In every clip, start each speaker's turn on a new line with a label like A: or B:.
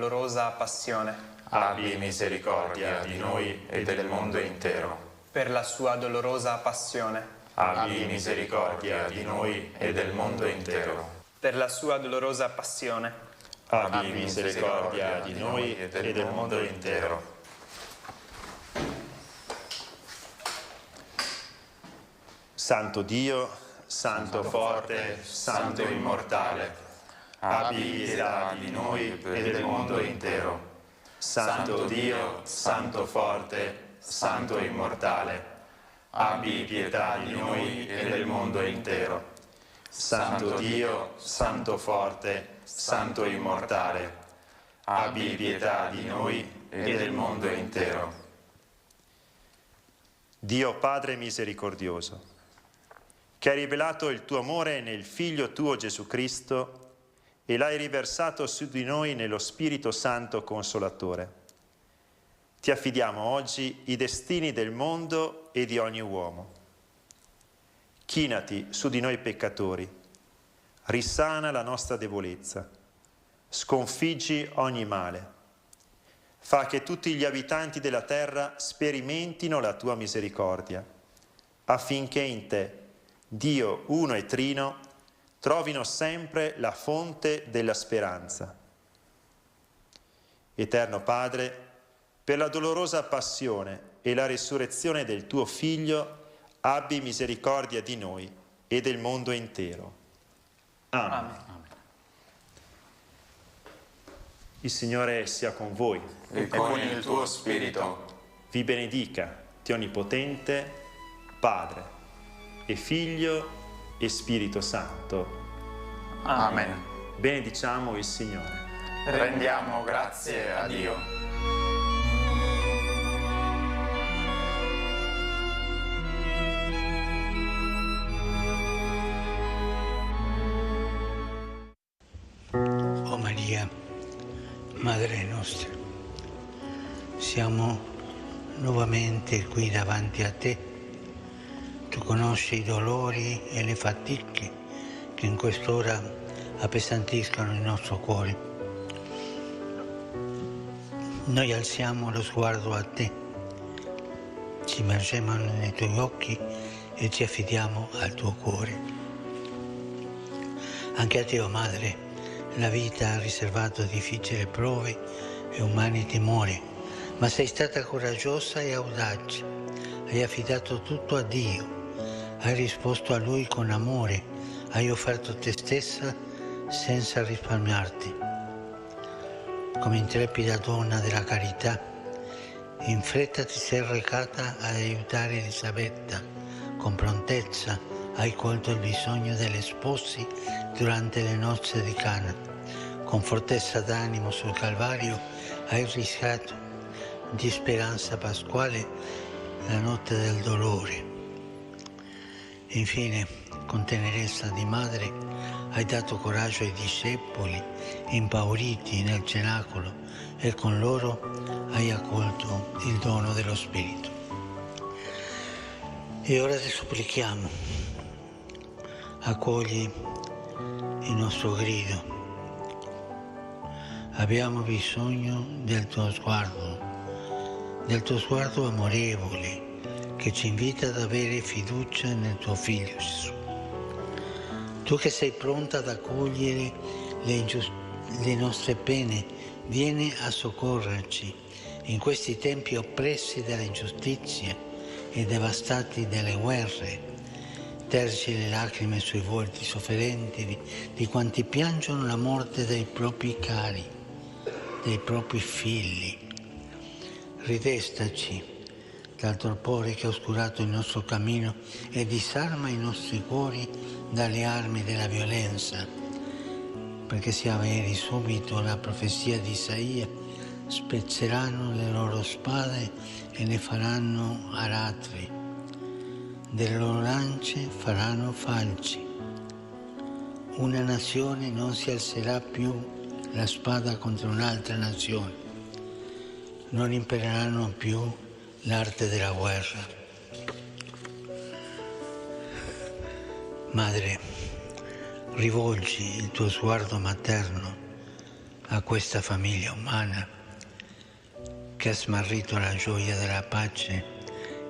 A: dolorosa passione,
B: abbi misericordia di noi e del mondo intero.
A: per la sua dolorosa passione,
B: Abbi misericordia di noi e del mondo intero.
A: per la sua dolorosa passione,
B: Abbi misericordia di noi e del mondo intero.
C: Santo Dio,
B: Santo forte, Santo immortale, abbi pietà di noi e del mondo intero. Santo Dio, Santo forte, Santo immortale, abbi pietà di noi e del mondo intero. Santo Dio, Santo forte, Santo immortale, abbi pietà di noi e del mondo intero.
C: Dio Padre misericordioso, che hai rivelato il tuo amore nel Figlio tuo Gesù Cristo e l'hai riversato su di noi nello Spirito Santo Consolatore. Ti affidiamo oggi i destini del mondo e di ogni uomo. Chinati su di noi peccatori, risana la nostra debolezza, sconfiggi ogni male. Fa che tutti gli abitanti della terra sperimentino la tua misericordia, affinché in te, Dio uno e trino, trovino sempre la fonte della speranza. Eterno Padre, per la dolorosa passione e la risurrezione del tuo Figlio, abbi misericordia di noi e del mondo intero. Amen.
A: Amen.
C: Il Signore sia con voi.
B: E con il tuo spirito.
C: Vi benedica, Dio Onnipotente, Padre e Figlio e Spirito Santo.
B: Amen.
C: Benediciamo il Signore.
B: Rendiamo grazie a Dio.
D: O Maria, Madre nostra, siamo nuovamente qui davanti a te. Tu conosci i dolori e le fatiche che in quest'ora appesantiscono il nostro cuore. Noi alziamo lo sguardo a te, ci immergiamo nei tuoi occhi e ci affidiamo al tuo cuore. Anche a te, o Madre, la vita ha riservato difficili prove e umani timori, ma sei stata coraggiosa e audace, hai affidato tutto a Dio, hai risposto a Lui con amore, hai offerto te stessa senza risparmiarti. Come intrepida donna della carità, in fretta ti sei recata ad aiutare Elisabetta, con prontezza hai colto il bisogno degli sposi durante le nozze di Cana. Con fortezza d'animo sul Calvario hai rischiato di speranza pasquale la notte del dolore. Infine, con tenerezza di madre, hai dato coraggio ai discepoli impauriti nel cenacolo e con loro hai accolto il dono dello Spirito. E ora ti supplichiamo, accogli il nostro grido. Abbiamo bisogno del tuo sguardo amorevole che ci invita ad avere fiducia nel tuo Figlio Gesù. Tu che sei pronta ad accogliere le nostre pene, vieni a soccorrerci in questi tempi oppressi dalle ingiustizie e devastati dalle guerre. Tergi le lacrime sui volti sofferenti di quanti piangono la morte dei propri cari, dei propri figli. Ridestaci dal torpore che ha oscurato il nostro cammino e disarma i nostri cuori dalle armi della violenza, perché si avveri subito la profezia di Isaia: spezzeranno le loro spade e ne faranno aratri, delle loro lance faranno falci. Una nazione non si alzerà più la spada contro un'altra nazione, non impereranno più l'arte della guerra. Madre, rivolgi il tuo sguardo materno a questa famiglia umana che ha smarrito la gioia della pace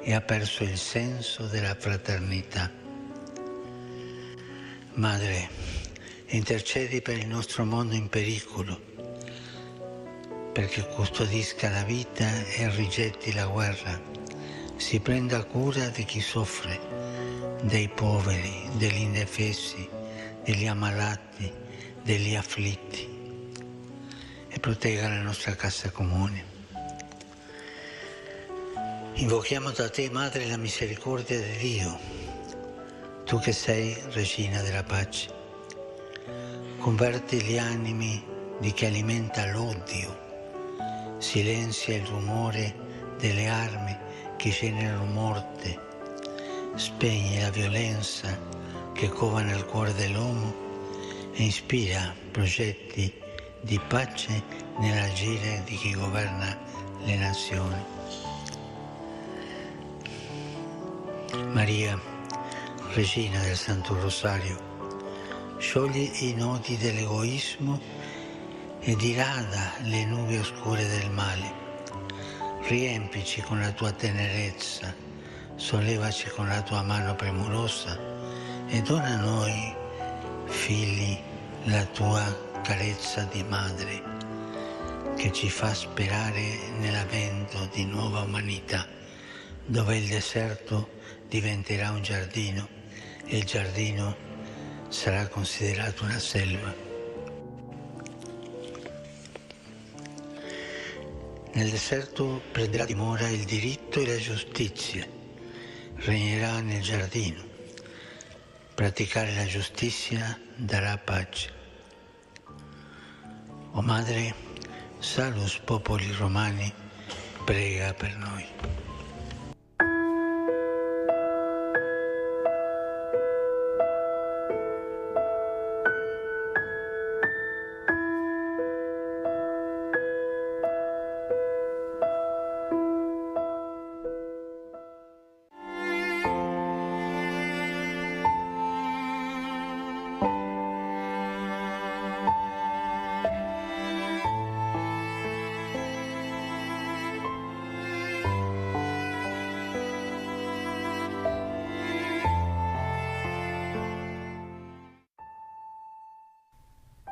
D: e ha perso il senso della fraternità. Madre, intercedi per il nostro mondo in pericolo, perché custodisca la vita e rigetti la guerra, si prenda cura di chi soffre, dei poveri, degli indefessi, degli ammalati, degli afflitti, e protegga la nostra casa comune. Invochiamo da te, Madre, la misericordia di Dio, tu che sei Regina della pace. Converti gli animi di chi alimenta l'odio, silenzia il rumore delle armi che generano morte, spegne la violenza che cova nel cuore dell'uomo e ispira progetti di pace nell'agire di chi governa le nazioni. Maria, Regina del Santo Rosario, sciogli i nodi dell'egoismo e dirada le nubi oscure del male. Riempici con la tua tenerezza, sollevaci con la tua mano premurosa e dona a noi, figli, la tua carezza di madre, che ci fa sperare nell'avvento di nuova umanità, dove il deserto diventerà un giardino e il giardino sarà considerato una selva. Nel deserto prenderà dimora il diritto e la giustizia, regnerà nel giardino. Praticare la giustizia darà pace. O Madre, salus popoli romani, prega per noi.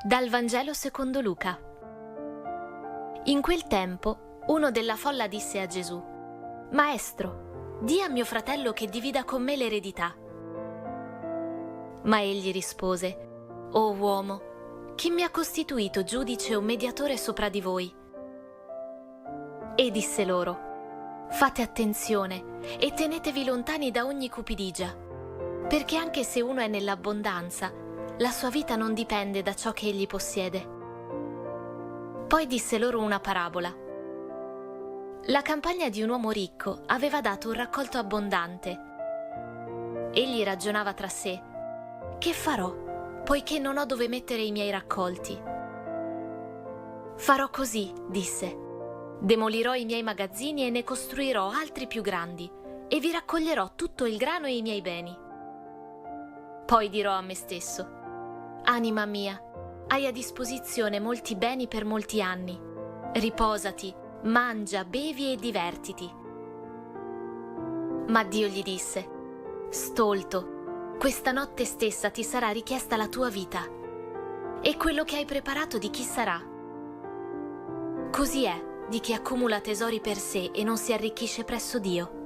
E: Dal Vangelo secondo Luca. In quel tempo uno della folla disse a Gesù: Maestro, di a mio fratello che divida con me l'eredità. Ma egli rispose: O uomo, chi mi ha costituito giudice o mediatore sopra di voi? E disse loro: Fate attenzione e tenetevi lontani da ogni cupidigia, perché anche se uno è nell'abbondanza, la sua vita non dipende da ciò che egli possiede. Poi disse loro una parabola. La campagna di un uomo ricco aveva dato un raccolto abbondante. Egli ragionava tra sé: che farò, poiché non ho dove mettere i miei raccolti? Farò così, disse. Demolirò i miei magazzini e ne costruirò altri più grandi, e vi raccoglierò tutto il grano e i miei beni. Poi dirò a me stesso: Anima mia, hai a disposizione molti beni per molti anni. Riposati, mangia, bevi e divertiti. Ma Dio gli disse: Stolto, questa notte stessa ti sarà richiesta la tua vita. E quello che hai preparato di chi sarà? Così è di chi accumula tesori per sé e non si arricchisce presso Dio.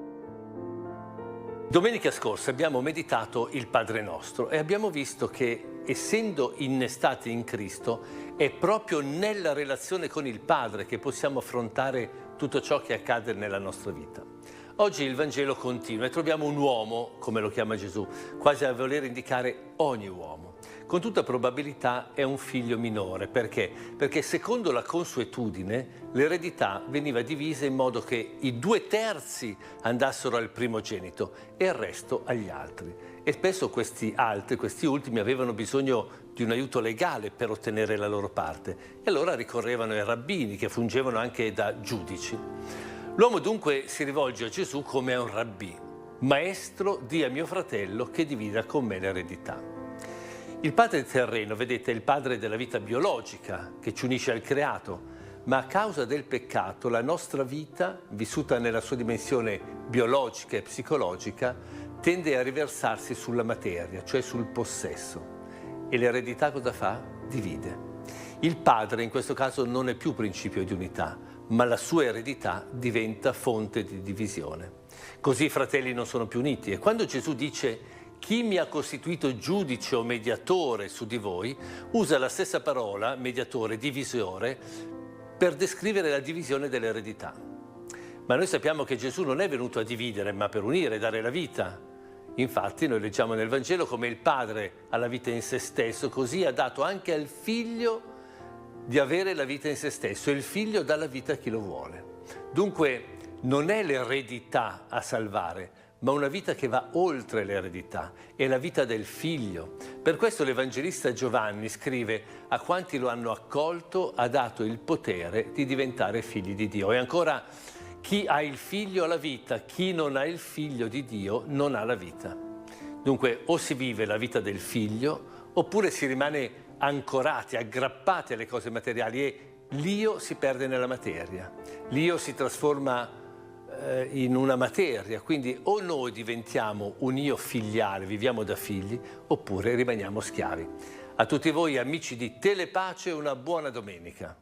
F: Domenica scorsa abbiamo meditato il Padre Nostro e abbiamo visto che, essendo innestati in Cristo, è proprio nella relazione con il Padre che possiamo affrontare tutto ciò che accade nella nostra vita. Oggi il Vangelo continua e troviamo un uomo, come lo chiama Gesù, quasi a voler indicare ogni uomo. Con tutta probabilità è un figlio minore. Perché? Perché secondo la consuetudine l'eredità veniva divisa in modo che i 2/3 andassero al primogenito e il resto agli altri. E spesso questi altri, questi ultimi, avevano bisogno di un aiuto legale per ottenere la loro parte. E allora ricorrevano ai rabbini, che fungevano anche da giudici. L'uomo dunque si rivolge a Gesù come a un rabbì: Maestro, di a mio fratello che divida con me l'eredità. Il padre terreno, vedete, è il padre della vita biologica che ci unisce al creato, ma a causa del peccato la nostra vita, vissuta nella sua dimensione biologica e psicologica, tende a riversarsi sulla materia, cioè sul possesso. E l'eredità cosa fa? Divide. Il padre in questo caso non è più principio di unità, ma la sua eredità diventa fonte di divisione. Così i fratelli non sono più uniti. E quando Gesù dice chi mi ha costituito giudice o mediatore su di voi, usa la stessa parola, mediatore, divisore, per descrivere la divisione dell'eredità. Ma noi sappiamo che Gesù non è venuto a dividere, ma per unire, dare la vita. Infatti noi leggiamo nel Vangelo come il Padre ha la vita in se stesso, così ha dato anche al Figlio di avere la vita in se stesso, e il Figlio dà la vita a chi lo vuole. Dunque non è l'eredità a salvare, ma una vita che va oltre l'eredità, è la vita del Figlio. Per questo l'Evangelista Giovanni scrive: a quanti lo hanno accolto ha dato il potere di diventare figli di Dio. E ancora, chi ha il Figlio ha la vita, chi non ha il Figlio di Dio non ha la vita. Dunque o si vive la vita del Figlio, oppure si rimane ancorati, aggrappati alle cose materiali, e l'io si perde nella materia. L'io si trasforma in una materia, quindi o noi diventiamo un io filiale, viviamo da figli, oppure rimaniamo schiavi. A tutti voi amici di Telepace, una buona domenica.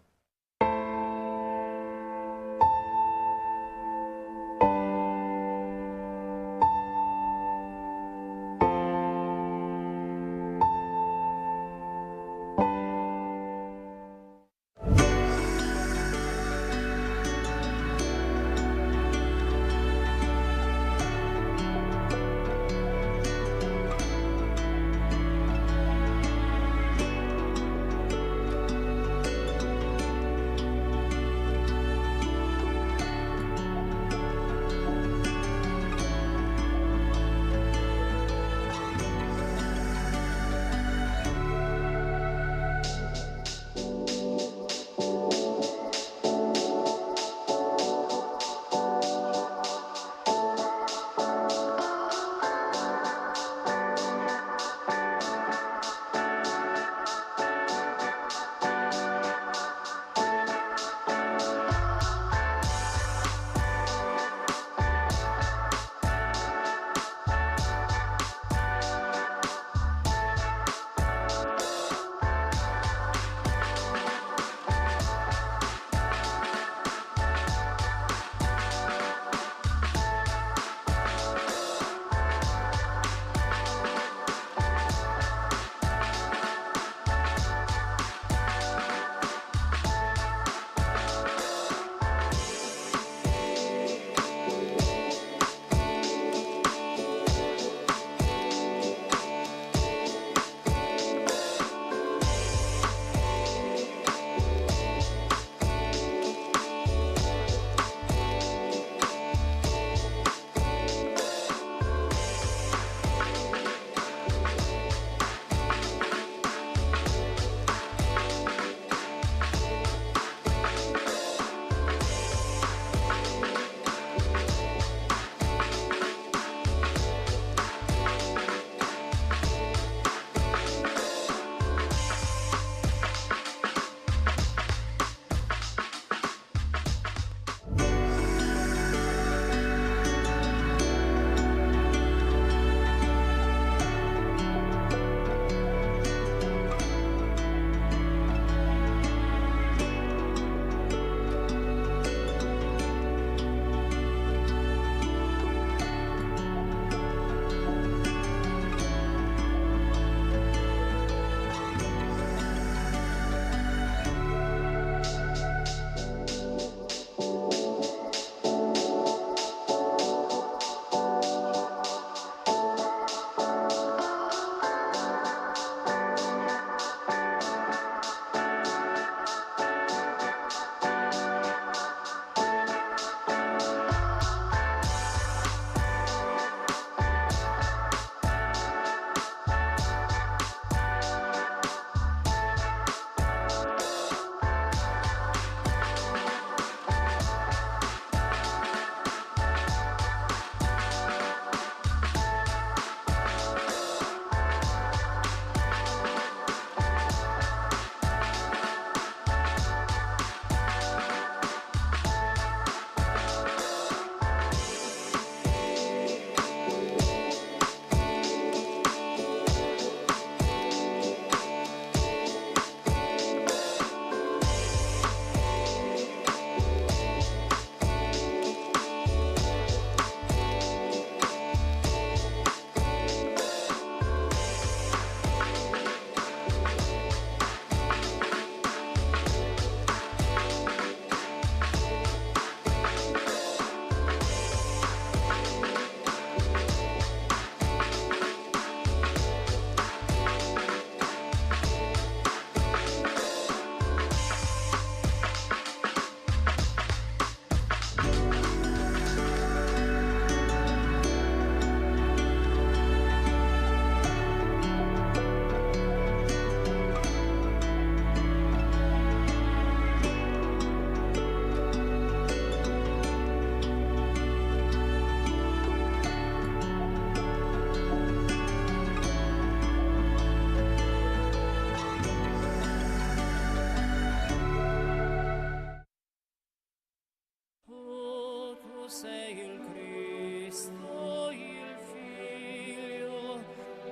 G: sei il Cristo, il Figlio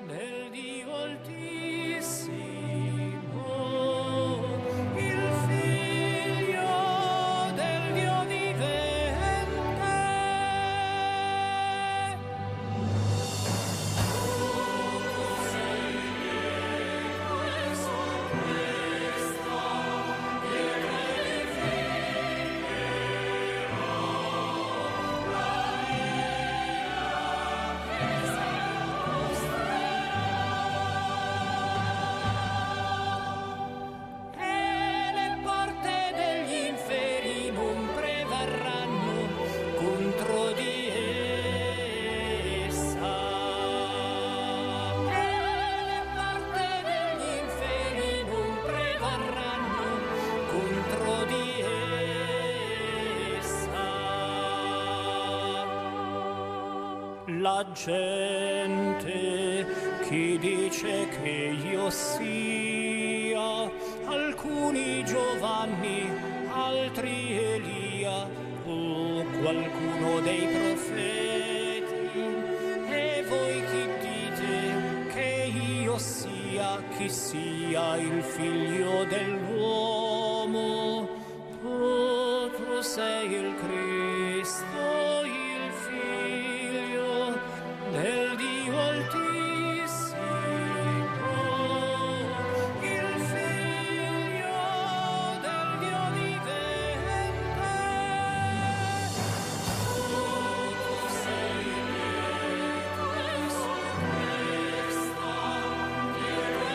G: del Dio Altissimo, il Figlio del Dio vivente. Tu sei lieto e su questa pietra la gente, chi dice che io sia, alcuni Giovanni, altri Elia, o qualcuno dei profeti. E voi chi dite che io sia, chi sia il figlio dell'uomo? Tu sei il Cristo, il Figlio del Dio Altissimo, il Figlio del Dio vivente. Tu sei lieto e su questa pietra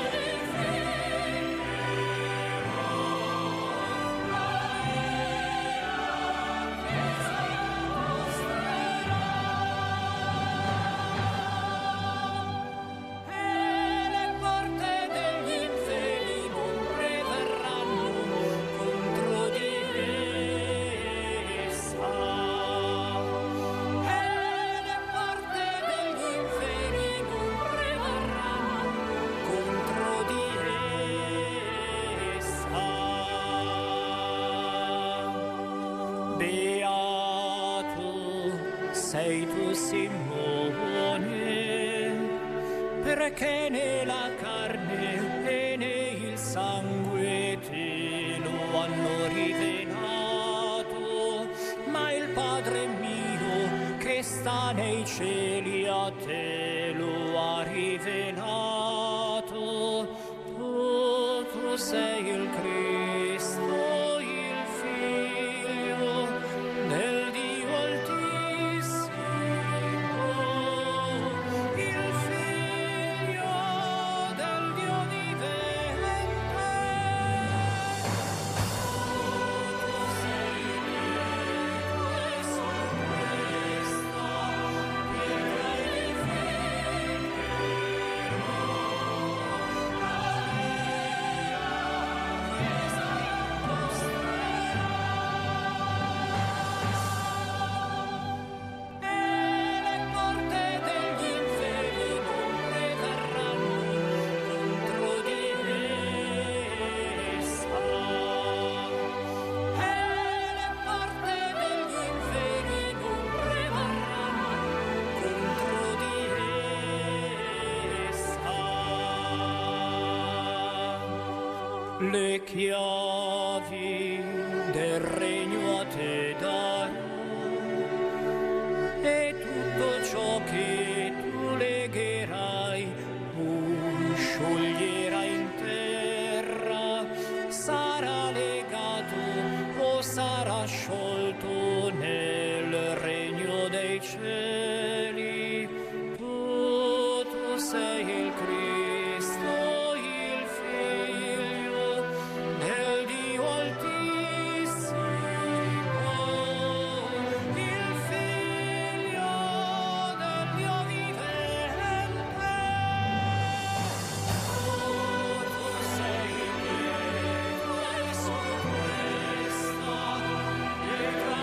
G: sei tu, Simone, perché né la carne e né il sangue te lo hanno rivelato, ma il Padre mio che sta nei cieli a te lo ha rivelato. Tu sei il Cristo, il Figlio del Dio Altissimo, il Figlio del Dio vivente. Tu sei lieto e su questa pietra le chiavi del regno a te darò, e tutto ciò che tu legherai o scioglierai in terra sarà legato o sarà sciolto nel regno dei cieli. Tu sei il Cristo, il Figlio del Dio Altissimo, il Figlio del Dio vivente. Tu sei lieto e su questa pietra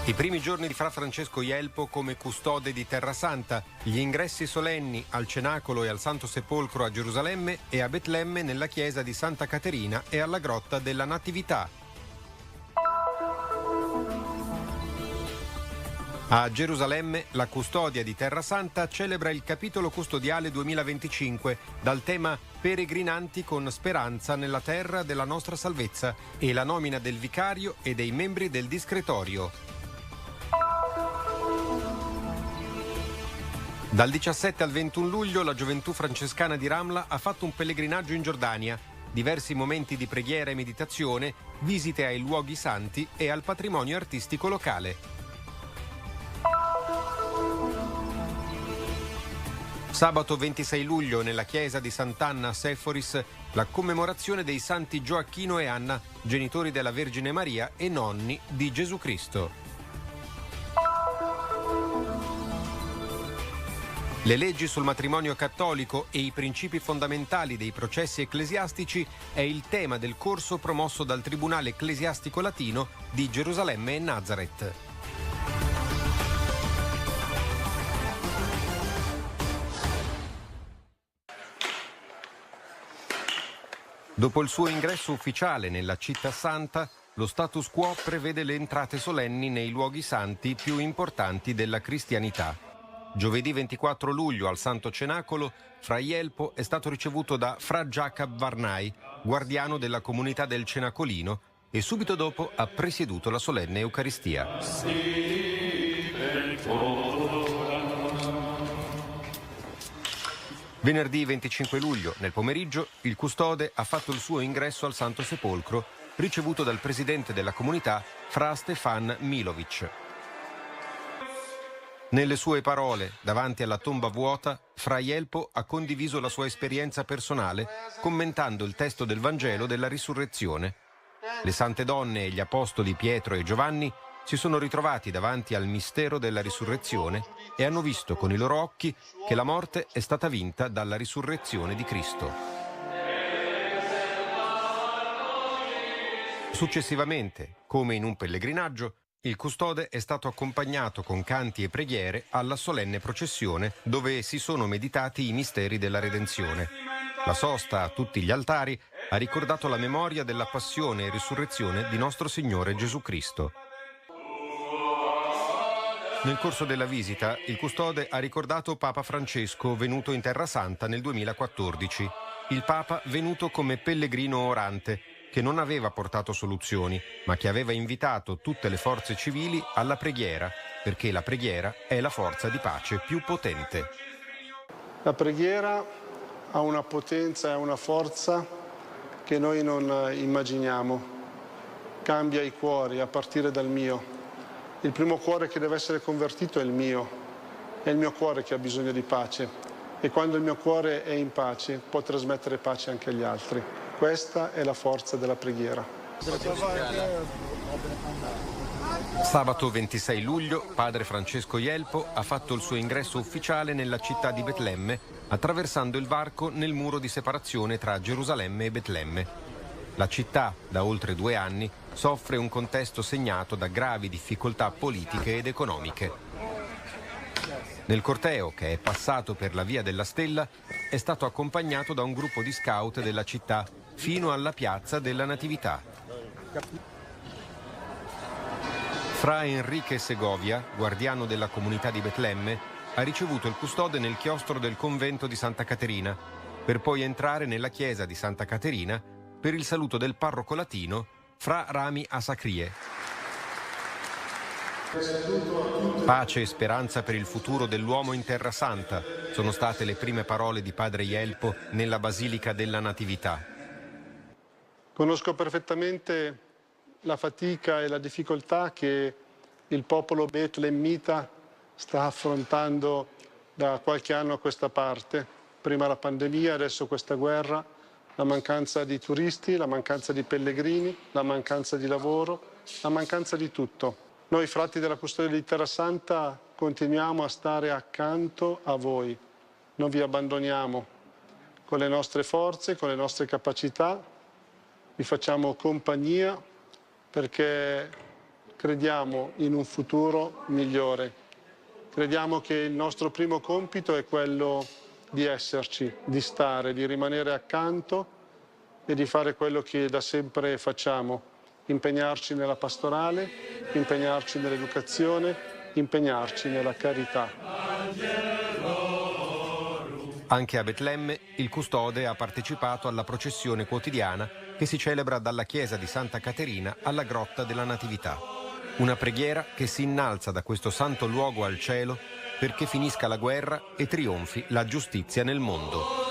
H: I primi giorni di Fra Francesco Jelpo come custode di Terra Santa, gli ingressi solenni al Cenacolo e al Santo Sepolcro a Gerusalemme e a Betlemme nella chiesa di Santa Caterina e alla Grotta della Natività. A Gerusalemme la custodia di Terra Santa celebra il capitolo custodiale 2025 dal tema Peregrinanti con speranza nella terra della nostra salvezza e la nomina del vicario e dei membri del discretorio. Dal 17 al 21 luglio la gioventù francescana di Ramla ha fatto un pellegrinaggio in Giordania, diversi momenti di preghiera e meditazione, visite ai luoghi santi e al patrimonio artistico locale. Sabato 26 luglio nella chiesa di Sant'Anna a Seforis la commemorazione dei santi Gioacchino e Anna, genitori della Vergine Maria e nonni di Gesù Cristo. Le leggi sul matrimonio cattolico e i principi fondamentali dei processi ecclesiastici è il tema del corso promosso dal Tribunale Ecclesiastico Latino di Gerusalemme e Nazareth. Dopo il suo ingresso ufficiale nella Città Santa, lo status quo prevede le entrate solenni nei luoghi santi più importanti della cristianità. Giovedì 24 luglio al Santo Cenacolo, Fra Jelpo è stato ricevuto da Fra Jacob Varnai, guardiano della comunità del Cenacolino, e subito dopo ha presieduto la solenne Eucaristia. Venerdì 25 luglio, nel pomeriggio, il custode ha fatto il suo ingresso al Santo Sepolcro, ricevuto dal presidente della comunità, Fra Stefan Milovic. Nelle sue parole, davanti alla tomba vuota, Fra Jelpo ha condiviso la sua esperienza personale, commentando il testo del Vangelo della Risurrezione. Le sante donne e gli apostoli Pietro e Giovanni si sono ritrovati davanti al mistero della risurrezione e hanno visto con i loro occhi che la morte è stata vinta dalla risurrezione di Cristo. Successivamente, come in un pellegrinaggio, il custode è stato accompagnato con canti e preghiere alla solenne processione dove si sono meditati i misteri della redenzione. La sosta a tutti gli altari ha ricordato la memoria della passione e risurrezione di nostro Signore Gesù Cristo. Nel corso della visita, il custode ha ricordato Papa Francesco venuto in Terra Santa nel 2014. Il Papa venuto come pellegrino orante, che non aveva portato soluzioni, ma che aveva invitato tutte le forze civili alla preghiera, perché la preghiera è la forza di pace più potente.
I: La preghiera ha una potenza e una forza che noi non immaginiamo. Cambia i cuori, a partire dal mio. Il primo cuore che deve essere convertito è il mio cuore che ha bisogno di pace. E quando il mio cuore è in pace, può trasmettere pace anche agli altri. Questa è la forza della preghiera.
H: Sabato 26 luglio, padre Francesco Jelpo ha fatto il suo ingresso ufficiale nella città di Betlemme, attraversando il varco nel muro di separazione tra Gerusalemme e Betlemme. La città, da oltre 2 anni, soffre un contesto segnato da gravi difficoltà politiche ed economiche. Nel corteo, che è passato per la Via della Stella, è stato accompagnato da un gruppo di scout della città fino alla piazza della Natività. Fra Enrique Segovia, guardiano della comunità di Betlemme, ha ricevuto il custode nel chiostro del convento di Santa Caterina, per poi entrare nella chiesa di Santa Caterina per il saluto del parroco latino Fra Rami Asacrie. Pace e speranza per il futuro dell'uomo in Terra Santa sono state le prime parole di padre Jelpo nella Basilica della Natività.
I: Conosco perfettamente la fatica e la difficoltà che il popolo betlemmita sta affrontando da qualche anno a questa parte. Prima la pandemia, adesso questa guerra, la mancanza di turisti, la mancanza di pellegrini, la mancanza di lavoro, la mancanza di tutto. Noi frati della Custodia di Terra Santa continuiamo a stare accanto a voi, non vi abbandoniamo. Con le nostre forze, con le nostre capacità, vi facciamo compagnia perché crediamo in un futuro migliore. Crediamo che il nostro primo compito è quello di esserci, di stare, di rimanere accanto e di fare quello che da sempre facciamo, impegnarci nella pastorale, impegnarci nell'educazione, impegnarci nella carità.
H: Anche a Betlemme il custode ha partecipato alla processione quotidiana che si celebra dalla chiesa di Santa Caterina alla grotta della Natività. Una preghiera che si innalza da questo santo luogo al cielo perché finisca la guerra e trionfi la giustizia nel mondo.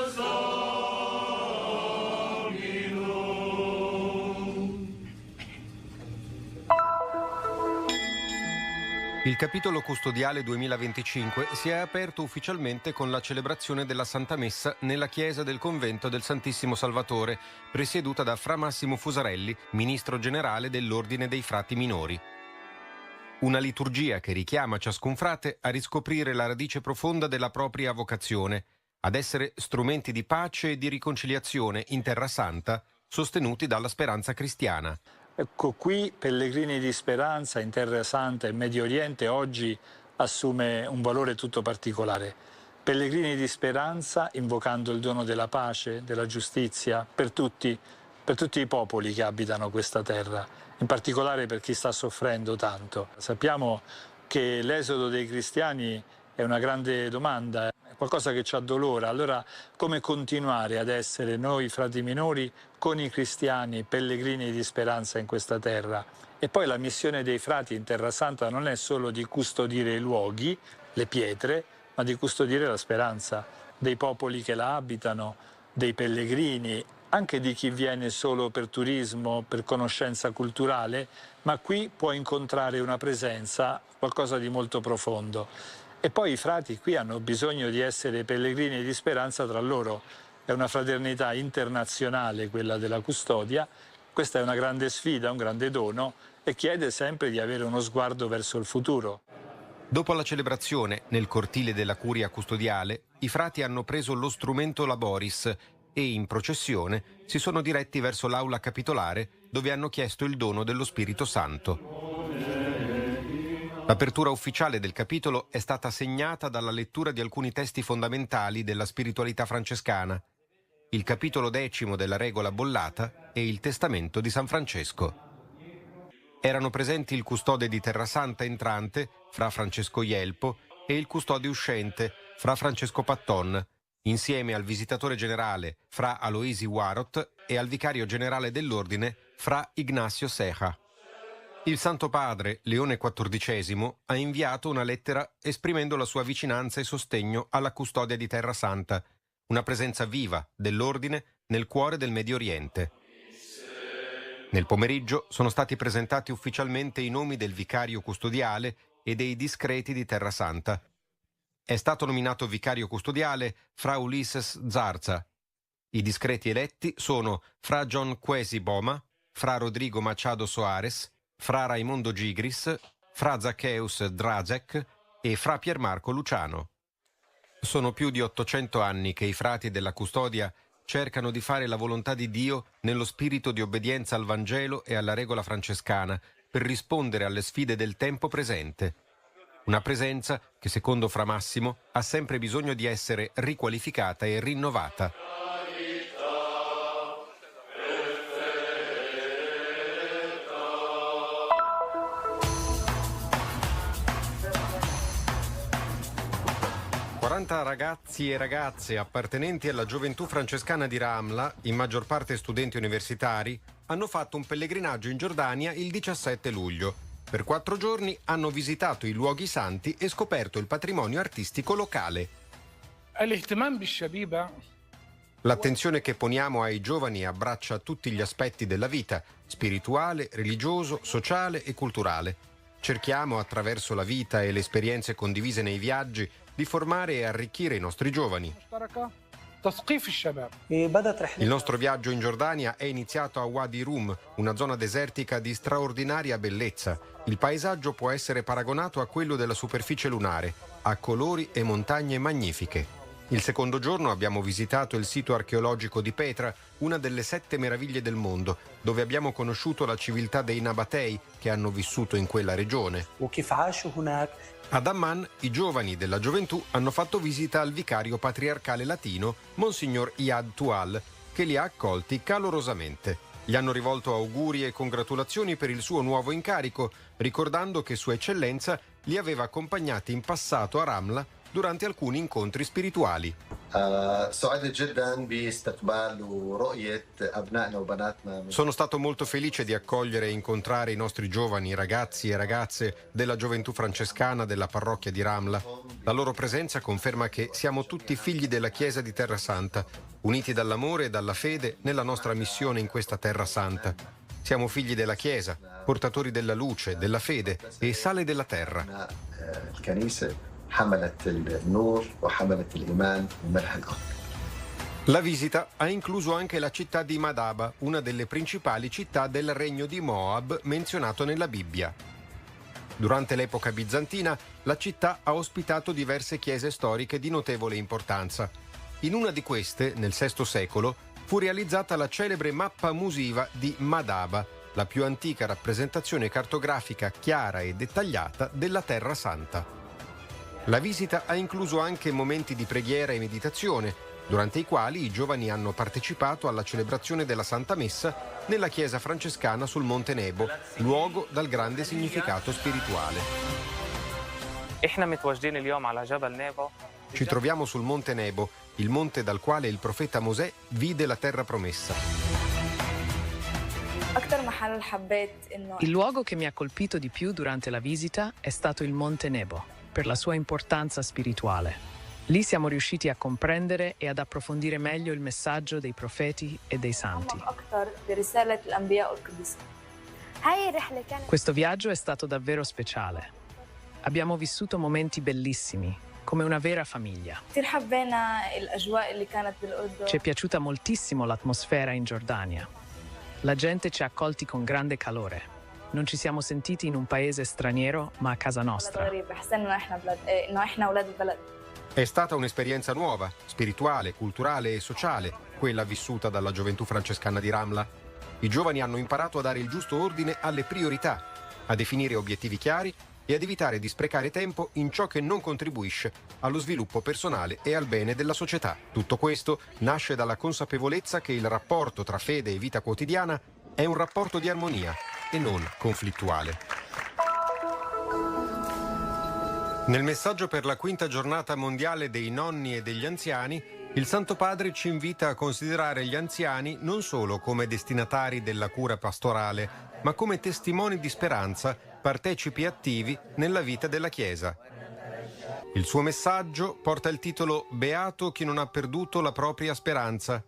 H: Il capitolo custodiale 2025 si è aperto ufficialmente con la celebrazione della Santa Messa nella chiesa del convento del Santissimo Salvatore, presieduta da Fra Massimo Fusarelli, ministro generale dell'Ordine dei Frati Minori. Una liturgia che richiama ciascun frate a riscoprire la radice profonda della propria vocazione, ad essere strumenti di pace e di riconciliazione in Terra Santa, sostenuti dalla speranza cristiana.
J: Ecco, qui Pellegrini di Speranza in Terra Santa e Medio Oriente oggi assume un valore tutto particolare. Pellegrini di Speranza invocando il dono della pace, della giustizia per tutti i popoli che abitano questa terra, in particolare per chi sta soffrendo tanto. Sappiamo che l'esodo dei cristiani è una grande domanda, è qualcosa che ci addolora. Allora come continuare ad essere noi frati minori con i cristiani pellegrini di speranza in questa terra? E poi la missione dei frati in Terra Santa non è solo di custodire i luoghi, le pietre, ma di custodire la speranza dei popoli che la abitano, dei pellegrini, anche di chi viene solo per turismo, per conoscenza culturale, ma qui può incontrare una presenza, qualcosa di molto profondo. E poi i frati qui hanno bisogno di essere pellegrini di speranza tra loro. È una fraternità internazionale quella della custodia. Questa è una grande sfida, un grande dono e chiede sempre di avere uno sguardo verso il futuro.
H: Dopo la celebrazione, nel cortile della curia custodiale, i frati hanno preso lo strumento laboris e in processione si sono diretti verso l'aula capitolare dove hanno chiesto il dono dello Spirito Santo. L'apertura ufficiale del capitolo è stata segnata dalla lettura di alcuni testi fondamentali della spiritualità francescana, il capitolo 10 della Regola Bollata e il Testamento di San Francesco. Erano presenti il custode di Terra Santa entrante, Fra Francesco Ielpo, e il custode uscente, Fra Francesco Patton, insieme al visitatore generale, Fra Aloisi Warot, e al vicario generale dell'ordine, Fra Ignacio Ceja. Il Santo Padre, Leone XIV, ha inviato una lettera esprimendo la sua vicinanza e sostegno alla custodia di Terra Santa, una presenza viva dell'ordine nel cuore del Medio Oriente. Nel pomeriggio sono stati presentati ufficialmente i nomi del vicario custodiale e dei discreti di Terra Santa. È stato nominato vicario custodiale Fra Ulises Zarza. I discreti eletti sono Fra John Quesi Boma, Fra Rodrigo Machado Soares, Fra Raimondo Gigris, Fra Zaccheus Dracek e Fra Piermarco Luciano. Sono più di 800 anni che i frati della custodia cercano di fare la volontà di Dio nello spirito di obbedienza al Vangelo e alla regola francescana per rispondere alle sfide del tempo presente. Una presenza che, secondo Fra Massimo, ha sempre bisogno di essere riqualificata e rinnovata. Ragazzi e ragazze appartenenti alla gioventù francescana di Ramla, in maggior parte studenti universitari, hanno fatto un pellegrinaggio in Giordania il 17 luglio. Per 4 giorni hanno visitato i luoghi santi e scoperto il patrimonio artistico locale. L'attenzione che poniamo ai giovani abbraccia tutti gli aspetti della vita, spirituale, religioso, sociale e culturale. Cerchiamo, attraverso la vita e le esperienze condivise nei viaggi, di formare e arricchire i nostri giovani. Il nostro viaggio in Giordania è iniziato a Wadi Rum, una zona desertica di straordinaria bellezza. Il paesaggio può essere paragonato a quello della superficie lunare, ha colori e montagne magnifiche. Il secondo giorno abbiamo visitato il sito archeologico di Petra, una delle 7 meraviglie del mondo, dove abbiamo conosciuto la civiltà dei Nabatei che hanno vissuto in quella regione. Ad Amman i giovani della gioventù hanno fatto visita al vicario patriarcale latino, Monsignor Iyad Tual, che li ha accolti calorosamente. Gli hanno rivolto auguri e congratulazioni per il suo nuovo incarico, ricordando che Sua Eccellenza li aveva accompagnati in passato a Ramla durante alcuni incontri spirituali. Sono stato molto felice di accogliere e incontrare i nostri giovani ragazzi e ragazze della gioventù francescana della parrocchia di Ramla. La loro presenza conferma che siamo tutti figli della Chiesa di Terra Santa, uniti dall'amore e dalla fede nella nostra missione in questa Terra Santa. Siamo figli della Chiesa, portatori della luce, della fede e sale della terra. La visita ha incluso anche la città di Madaba, una delle principali città del regno di Moab menzionato nella Bibbia. Durante l'epoca bizantina, la città ha ospitato diverse chiese storiche di notevole importanza. In una di queste, nel VI secolo, fu realizzata la celebre mappa musiva di Madaba, la più antica rappresentazione cartografica chiara e dettagliata della Terra Santa. La visita ha incluso anche momenti di preghiera e meditazione, durante i quali i giovani hanno partecipato alla celebrazione della Santa Messa nella chiesa francescana sul Monte Nebo, luogo dal grande significato spirituale. Ci troviamo sul Monte Nebo, il monte dal quale il profeta Mosè vide la terra promessa.
K: Il luogo che mi ha colpito di più durante la visita è stato il Monte Nebo, per la sua importanza spirituale. Lì siamo riusciti a comprendere e ad approfondire meglio il messaggio dei profeti e dei santi. Questo viaggio è stato davvero speciale. Abbiamo vissuto momenti bellissimi, come una vera famiglia. Ci è piaciuta moltissimo l'atmosfera in Giordania. La gente ci ha accolti con grande calore. Non ci siamo sentiti in un paese straniero, ma a casa nostra.
H: È stata un'esperienza nuova, spirituale, culturale e sociale, quella vissuta dalla gioventù francescana di Ramla. I giovani hanno imparato a dare il giusto ordine alle priorità, a definire obiettivi chiari e ad evitare di sprecare tempo in ciò che non contribuisce allo sviluppo personale e al bene della società. Tutto questo nasce dalla consapevolezza che il rapporto tra fede e vita quotidiana è un rapporto di armonia e non conflittuale. Nel messaggio per la 5ª giornata mondiale dei nonni e degli anziani, il Santo Padre ci invita a considerare gli anziani non solo come destinatari della cura pastorale, ma come testimoni di speranza, partecipi attivi nella vita della Chiesa. Il suo messaggio porta il titolo «Beato chi non ha perduto la propria speranza».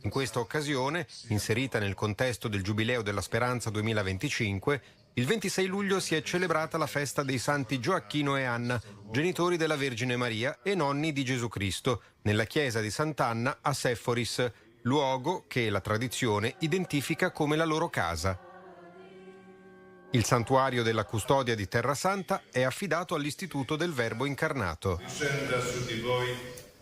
H: In questa occasione, inserita nel contesto del Giubileo della Speranza 2025, il 26 luglio si è celebrata la festa dei santi Gioacchino e Anna, genitori della Vergine Maria e nonni di Gesù Cristo, nella chiesa di Sant'Anna a Seforis, luogo che la tradizione identifica come la loro casa. Il santuario della custodia di Terra Santa è affidato all'Istituto del Verbo Incarnato.
L: Discenda su di voi.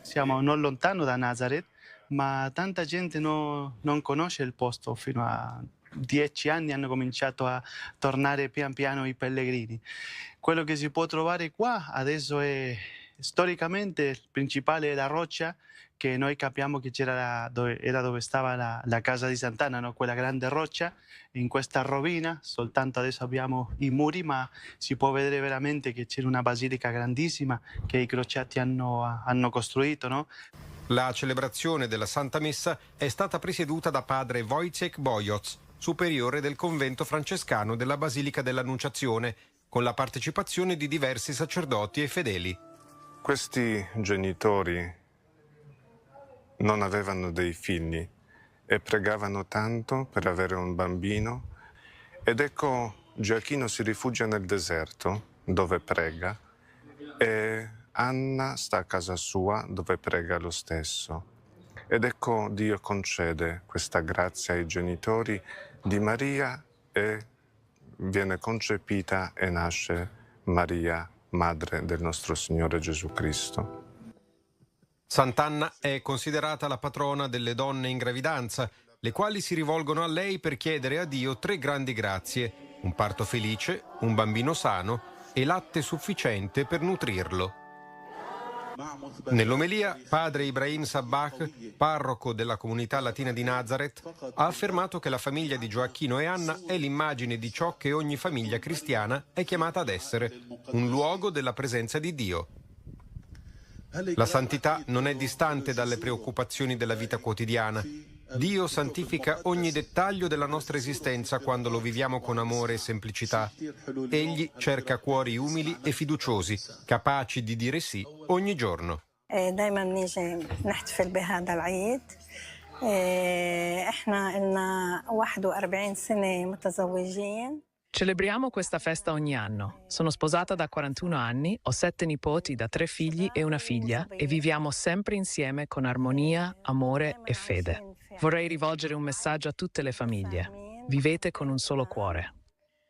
M: Siamo non lontano da Nazareth, ma tanta gente non conosce il posto. Fino a 10 anni hanno cominciato a tornare pian piano i pellegrini. Quello che si può trovare qua adesso è storicamente il principale è la roccia, che noi capiamo che era dove stava la casa di Sant'Anna, no? Quella grande roccia. In questa rovina soltanto adesso abbiamo i muri, ma si può vedere veramente che c'era una basilica grandissima che i crociati hanno costruito, no?
H: La celebrazione della Santa Messa è stata presieduta da padre Wojciech Bojoc, superiore del convento francescano della Basilica dell'Annunciazione, con la partecipazione di diversi sacerdoti e fedeli.
L: Questi genitori non avevano dei figli e pregavano tanto per avere un bambino, ed ecco Gioacchino si rifugia nel deserto dove prega e Anna sta a casa sua dove prega lo stesso. Ed ecco Dio concede questa grazia ai genitori di Maria e viene concepita e nasce Maria, madre del nostro Signore Gesù Cristo.
H: Sant'Anna è considerata la patrona delle donne in gravidanza, le quali si rivolgono a lei per chiedere a Dio 3 grandi grazie: un parto felice, un bambino sano e latte sufficiente per nutrirlo. Nell'omelia, padre Ibrahim Sabbah, parroco della comunità latina di Nazareth, ha affermato che la famiglia di Gioacchino e Anna è l'immagine di ciò che ogni famiglia cristiana è chiamata ad essere, un luogo della presenza di Dio. La santità non è distante dalle preoccupazioni della vita quotidiana. Dio santifica ogni dettaglio della nostra esistenza quando lo viviamo con amore e semplicità. Egli cerca cuori umili e fiduciosi, capaci di dire sì ogni giorno.
N: دايما بنيجي نحتفل بهذا العيد. احنا لنا 41 سنة متزوجين.
K: Celebriamo questa festa ogni anno. Sono sposata da 41 anni, ho 7 nipoti da 3 figli e una figlia e viviamo sempre insieme con armonia, amore e fede. Vorrei rivolgere un messaggio a tutte le famiglie. Vivete con un solo cuore.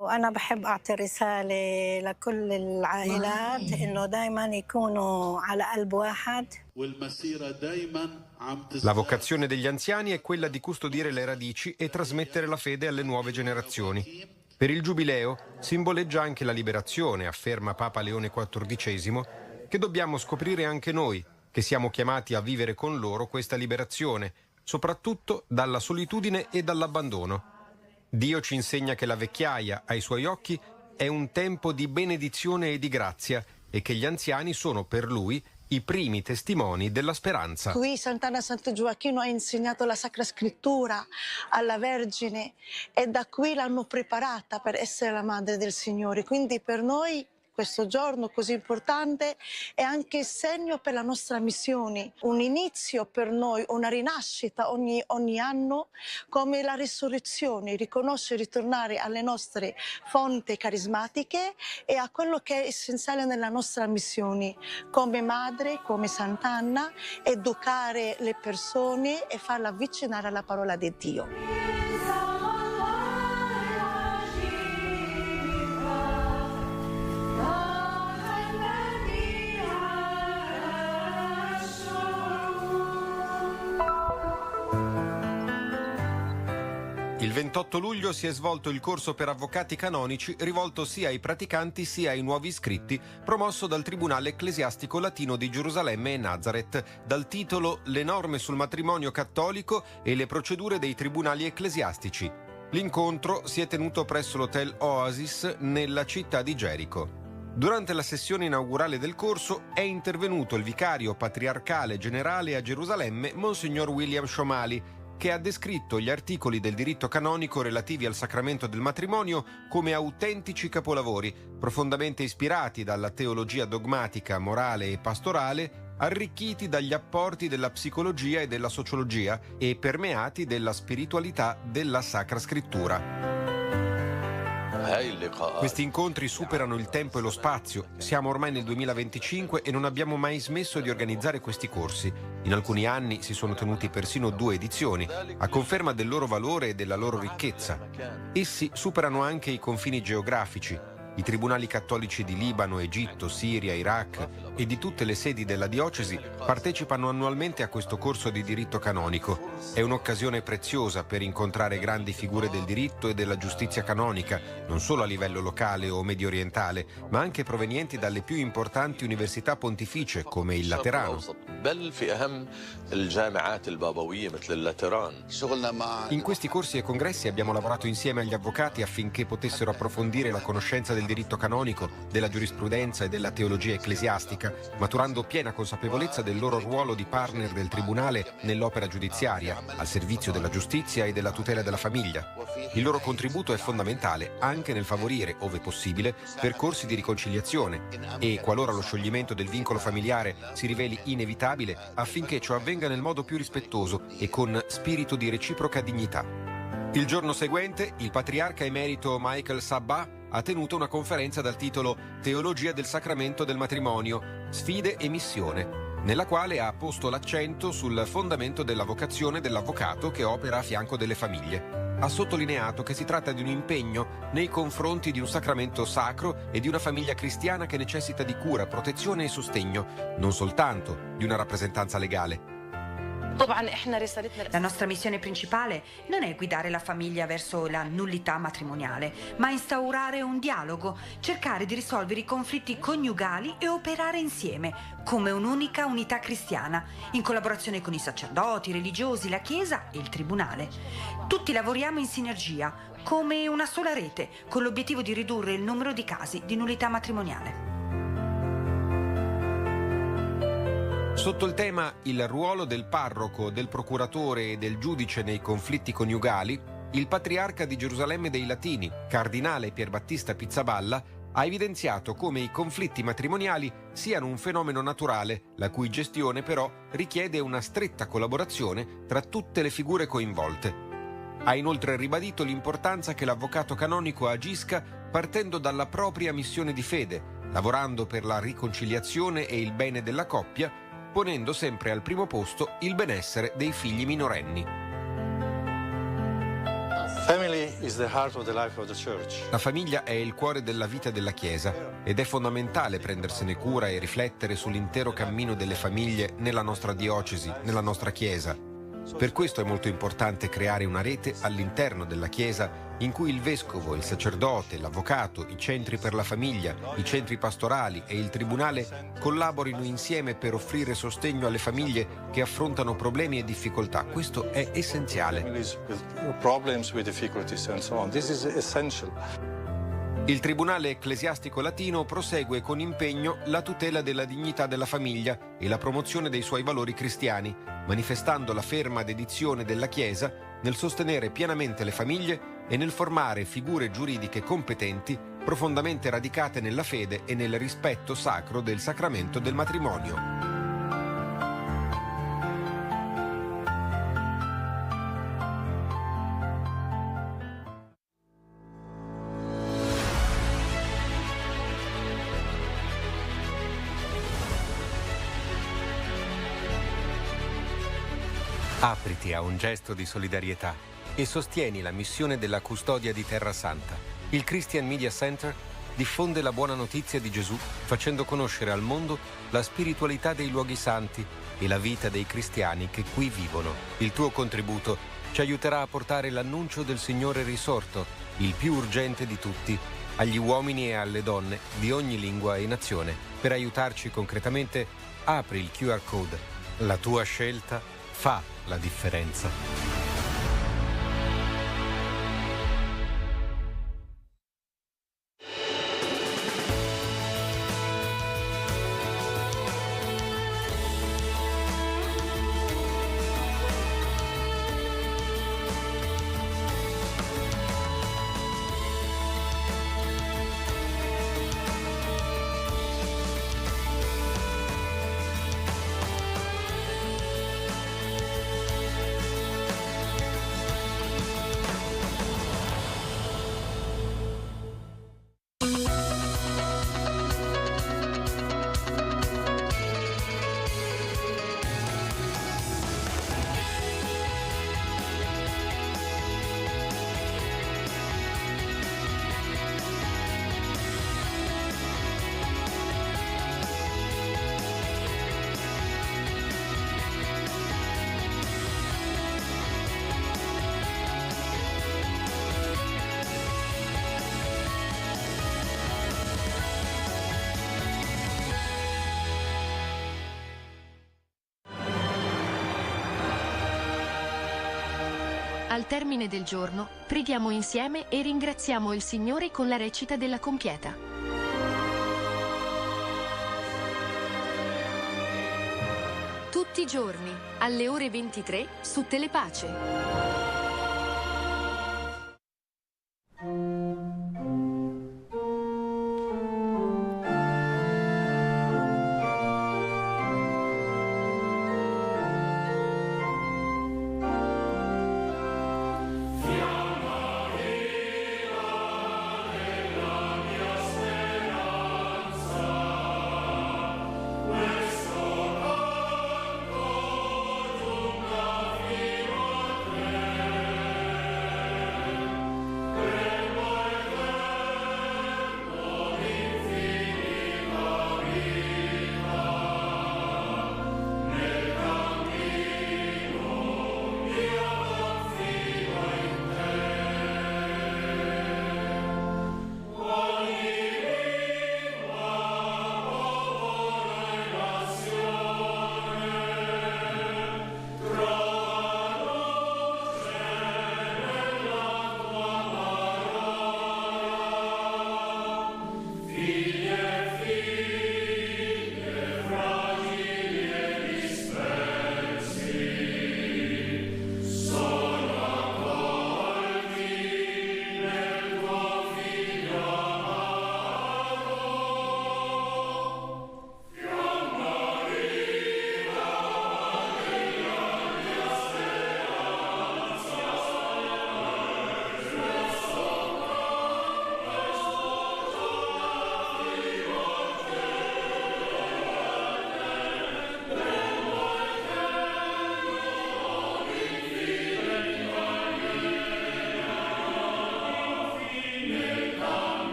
N: وأنا بحب أعطي رسالة لكل العائلات إنه دايما يكونوا على قلب واحد.
H: La vocazione degli anziani è quella di custodire le radici e trasmettere la fede alle nuove generazioni. Per il Giubileo simboleggia anche la liberazione, afferma Papa Leone XIV, che dobbiamo scoprire anche noi, che siamo chiamati a vivere con loro questa liberazione, soprattutto dalla solitudine e dall'abbandono. Dio ci insegna che la vecchiaia, ai suoi occhi, è un tempo di benedizione e di grazia e che gli anziani sono per lui i primi testimoni della speranza.
O: Qui Sant'Anna Santo Gioacchino ha insegnato la Sacra Scrittura alla Vergine e da qui l'hanno preparata per essere la madre del Signore. Quindi per noi questo giorno così importante è anche il segno per la nostra missione, un inizio per noi, una rinascita ogni anno, come la risurrezione, riconoscere, ritornare alle nostre fonti carismatiche e a quello che è essenziale nella nostra missione, come madre, come Sant'Anna, educare le persone e farle avvicinare alla parola di Dio.
H: Il 28 luglio si è svolto il corso per avvocati canonici rivolto sia ai praticanti sia ai nuovi iscritti, promosso dal Tribunale Ecclesiastico Latino di Gerusalemme e Nazareth, dal titolo Le norme sul matrimonio cattolico e le procedure dei tribunali ecclesiastici. L'incontro si è tenuto presso l'Hotel Oasis nella città di Gerico. Durante la sessione inaugurale del corso è intervenuto il vicario patriarcale generale a Gerusalemme, Monsignor William Shomali, che ha descritto gli articoli del diritto canonico relativi al sacramento del matrimonio come autentici capolavori, profondamente ispirati dalla teologia dogmatica, morale e pastorale, arricchiti dagli apporti della psicologia e della sociologia e permeati della spiritualità della Sacra Scrittura. Questi incontri superano il tempo e lo spazio. Siamo ormai nel 2025 e non abbiamo mai smesso di organizzare questi corsi. In alcuni anni si sono tenuti persino 2 edizioni, a conferma del loro valore e della loro ricchezza. Essi superano anche i confini geografici. I tribunali cattolici di Libano, Egitto, Siria, Iraq e di tutte le sedi della diocesi partecipano annualmente a questo corso di diritto canonico. È un'occasione preziosa per incontrare grandi figure del diritto e della giustizia canonica, non solo a livello locale o mediorientale, ma anche provenienti dalle più importanti università pontificie come il Laterano. In questi corsi e congressi abbiamo lavorato insieme agli avvocati affinché potessero approfondire la conoscenza del diritto canonico, della giurisprudenza e della teologia ecclesiastica, maturando piena consapevolezza del loro ruolo di partner del Tribunale nell'opera giudiziaria, al servizio della giustizia e della tutela della famiglia. Il loro contributo è fondamentale anche nel favorire, ove possibile, percorsi di riconciliazione e, qualora lo scioglimento del vincolo familiare si riveli inevitabile, affinché ciò avvenga nel modo più rispettoso e con spirito di reciproca dignità. Il giorno seguente, il patriarca emerito Michael Sabbah ha tenuto una conferenza dal titolo Teologia del sacramento del matrimonio, sfide e missione, nella quale ha posto l'accento sul fondamento della vocazione dell'avvocato che opera a fianco delle famiglie. ha sottolineato che si tratta di un impegno nei confronti di un sacramento sacro e di una famiglia cristiana che necessita di cura, protezione e sostegno, non soltanto di una rappresentanza legale.
P: La nostra missione principale non è guidare la famiglia verso la nullità matrimoniale, ma instaurare un dialogo, cercare di risolvere i conflitti coniugali e operare insieme, come un'unica unità cristiana, in collaborazione con i sacerdoti, i religiosi, la Chiesa e il Tribunale. Tutti lavoriamo in sinergia, come una sola rete, con l'obiettivo di ridurre il numero di casi di nullità matrimoniale.
H: Sotto il tema il ruolo del parroco, del procuratore e del giudice nei conflitti coniugali, il patriarca di Gerusalemme dei Latini, cardinale Pierbattista Pizzaballa, ha evidenziato come i conflitti matrimoniali siano un fenomeno naturale, la cui gestione però richiede una stretta collaborazione tra tutte le figure coinvolte. Ha inoltre ribadito l'importanza che l'avvocato canonico agisca partendo dalla propria missione di fede, lavorando per la riconciliazione e il bene della coppia, ponendo sempre al primo posto il benessere dei figli minorenni. La famiglia è il cuore della vita della Chiesa ed è fondamentale prendersene cura e riflettere sull'intero cammino delle famiglie nella nostra diocesi, nella nostra Chiesa. Per questo è molto importante creare una rete all'interno della Chiesa in cui il vescovo, il sacerdote, l'avvocato, i centri per la famiglia, i centri pastorali e il tribunale collaborino insieme per offrire sostegno alle famiglie che affrontano problemi e difficoltà. Questo è essenziale. Il Tribunale Ecclesiastico Latino prosegue con impegno la tutela della dignità della famiglia e la promozione dei suoi valori cristiani, manifestando la ferma dedizione della Chiesa nel sostenere pienamente le famiglie e nel formare figure giuridiche competenti, profondamente radicate nella fede e nel rispetto sacro del sacramento del matrimonio. Apriti a un gesto di solidarietà e sostieni la missione della custodia di Terra Santa. Il Christian Media Center diffonde la buona notizia di Gesù, facendo conoscere al mondo la spiritualità dei luoghi santi e la vita dei cristiani che qui vivono. Il tuo contributo ci aiuterà a portare l'annuncio del Signore risorto, il più urgente di tutti, agli uomini e alle donne di ogni lingua e nazione. Per aiutarci concretamente, apri il QR code. La tua scelta fa la differenza.
Q: Al termine del giorno, preghiamo insieme e ringraziamo il Signore con la recita della compieta. Tutti i giorni, alle ore 23, su Telepace.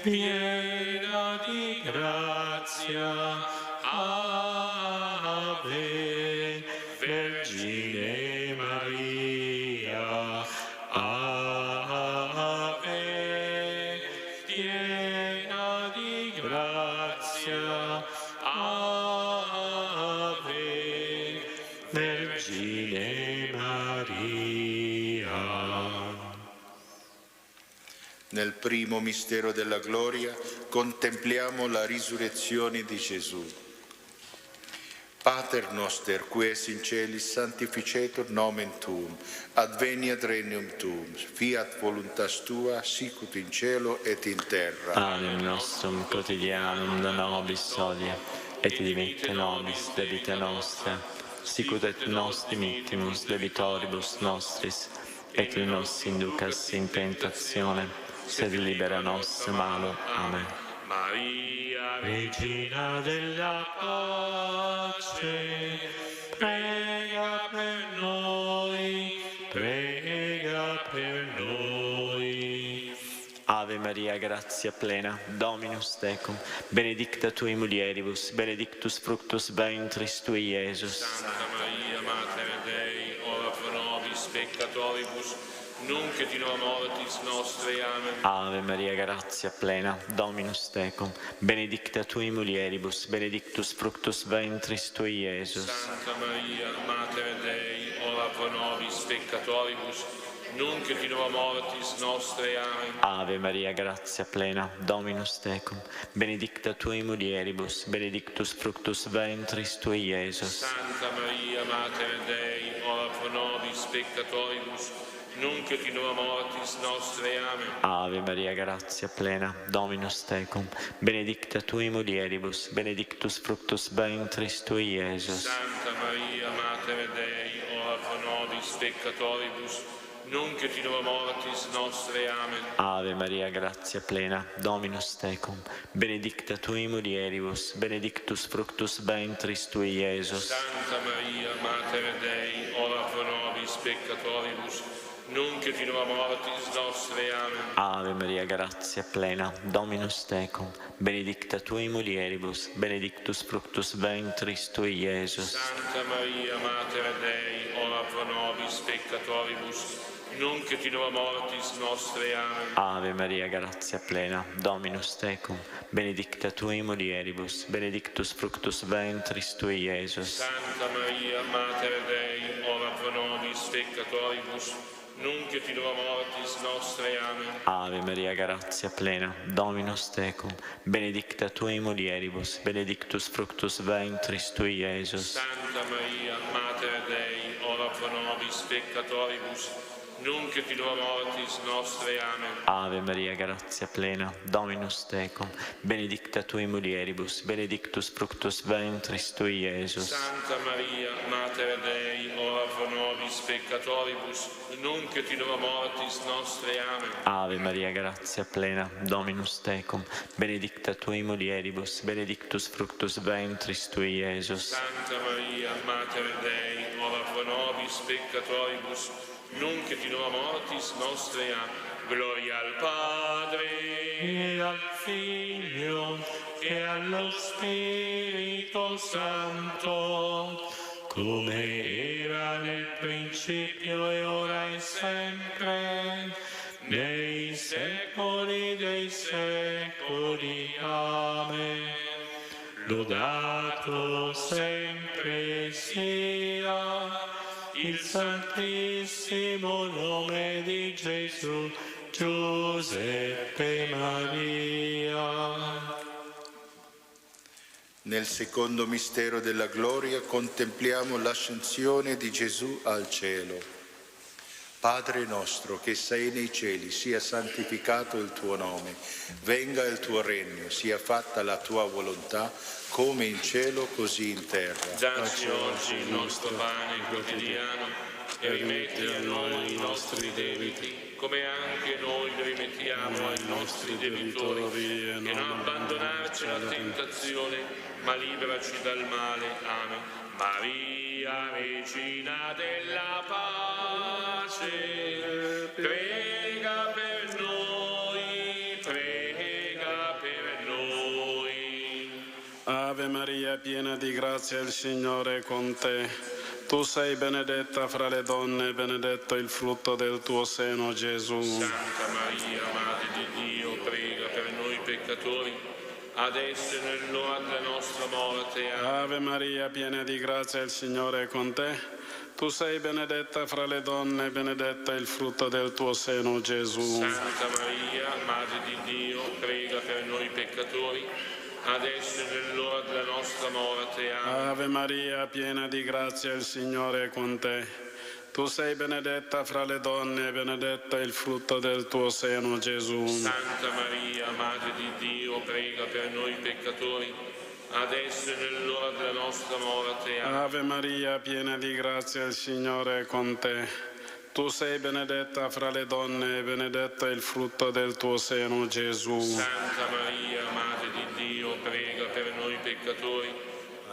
B: piena di grazia, Ave, Vergine Maria, Ave, piena di grazia, Ave, Vergine Maria.
R: Nel primo mistero della gloria contempliamo la risurrezione di Gesù. Pater noster, qui es in celis, sanctificetur nomen tuum, adveniat regnum tuum, fiat voluntas tua, sicut in cielo et in terra.
B: Panem nostrum quotidianum da nobis hodie, et dimitte nobis debita nostra, sicut et nos dimittimus debitoribus nostris, et in nos inducas in tentazione, sed libera nos malo. Amen. Maria, Regina della pace, prega per noi, prega per noi. Ave Maria, grazia plena, Dominus tecum, benedicta tui mulieribus, benedictus fructus ventris tui, Iesus.
S: Santa Maria, Mater Dei, ora pro nobis peccatoribus, nunc et in hora mortis nostre. Amen.
B: Ave Maria, grazia plena, Dominus tecum, benedicta tui mulieribus, benedictus fructus ventris tui, Iesus.
S: Santa Maria, Mater Dei, ora pro nobis peccatoribus, nunc et in hora mortis nostre. Amen.
B: Ave Maria, grazia plena, Dominus tecum, benedicta tui mulieribus, benedictus fructus ventris tui, Iesus.
S: Santa Maria, Mater Dei, ora pro nobis peccatoribus, nunc et in hora mortis nostre. Amen.
B: Ave Maria, grazia plena, Dominus tecum, benedicta tui mulieribus, benedictus fructus ventris tui, Iesus.
S: Santa Maria, Mater Dei, ora pro nobis peccatoribus, nunc et in hora mortis nostre. Amen.
B: Ave Maria, grazia plena, Dominus tecum, benedicta tui mulieribus, benedictus fructus ventris tui, Iesus.
S: Santa Maria, Mater Dei, ora pro nobis peccatoribus, nunc et in hora mortis nostre. Amen.
B: Ave Maria, grazia plena, Dominus tecum, benedicta tui mulieribus, benedictus fructus ventris tui, Iesus.
S: Santa Maria, Mater Dei, ora pro nobis peccatoribus, nunc et in hora mortis nostre. Amen.
B: Ave Maria, grazia plena, Dominus tecum, benedicta tui mulieribus, benedictus fructus ventris tui, Iesus.
S: Santa Maria, Mater Dei, ora pro nobis peccatoribus, nunc et in hora mortis nostre. Amen.
B: Ave Maria, grazia plena, Dominus tecum, benedicta tui mulieribus, benedictus fructus ventris tui, Iesus.
S: Santa Maria, Mater Dei, ora pro nobis peccatoribus, nunc et in hora mortis nostre. Amen.
B: Ave Maria, grazia plena, Dominus tecum, benedicta tui mulieribus, benedictus fructus ventris tui, Iesus.
S: Santa Maria, Mater Dei, ora pro nobis peccatoribus, nunc et in hora mortis nostre. Amen.
B: Ave Maria, grazia plena, Dominus tecum, benedicta tui mulieribus, benedictus fructus ventris tui, Iesus.
S: Santa Maria, Mater Dei, ora pro nobis peccatoribus, nunc et in hora mortis nostre. Amen. Gloria al Padre,
B: e al Figlio, e allo Spirito Santo, come era nel principio e ora e sempre, nei secoli dei secoli. Amen. Lodato sempre sia il santissimo nome di Gesù, Giuseppe Maria.
R: Nel secondo mistero della gloria contempliamo l'ascensione di Gesù al cielo. Padre nostro che sei nei cieli, sia santificato il tuo nome, venga il tuo regno, sia fatta la tua volontà, come in cielo così in terra.
S: Dacci oggi il nostro pane quotidiano e rimetti a noi i nostri debiti, come anche noi li rimettiamo ai nostri debitori, e non abbandonarci alla tentazione, ma liberaci dal male. Amen. Maria, Regina della pace, prega per noi, prega
T: piena di grazia, il Signore è con te. Tu sei benedetta fra le donne, benedetto il frutto del tuo seno, Gesù.
S: Santa Maria, Madre di Dio, prega per noi peccatori, adesso e nell'ora della nostra morte.
T: Ave Maria, piena di grazia, il Signore è con te. Tu sei benedetta fra le donne, benedetto il frutto del tuo seno, Gesù.
S: Santa Maria, Madre di Dio, prega per noi peccatori, adesso e nell'ora della nostra morte.
T: Ave Maria, piena di grazia, il Signore è con te. Tu sei benedetta fra le donne, benedetto il frutto del tuo seno, Gesù.
S: Santa Maria, Madre di Dio, prega per noi peccatori, adesso e nell'ora della nostra morte.
T: Ave Maria, piena di grazia, il Signore è con te. Tu sei benedetta fra le donne, benedetto il frutto del tuo seno, Gesù.
S: Santa Maria, Madre di Dio, prega per noi peccatori,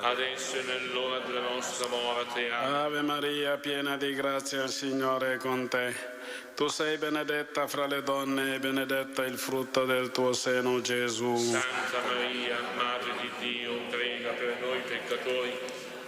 S: adesso e nell'ora della nostra morte.
T: Ave Maria, piena di grazia, il Signore è con te. Tu sei benedetta fra le donne, benedetto il frutto del tuo seno, Gesù.
S: Santa Maria, Madre di Dio, prega per noi peccatori,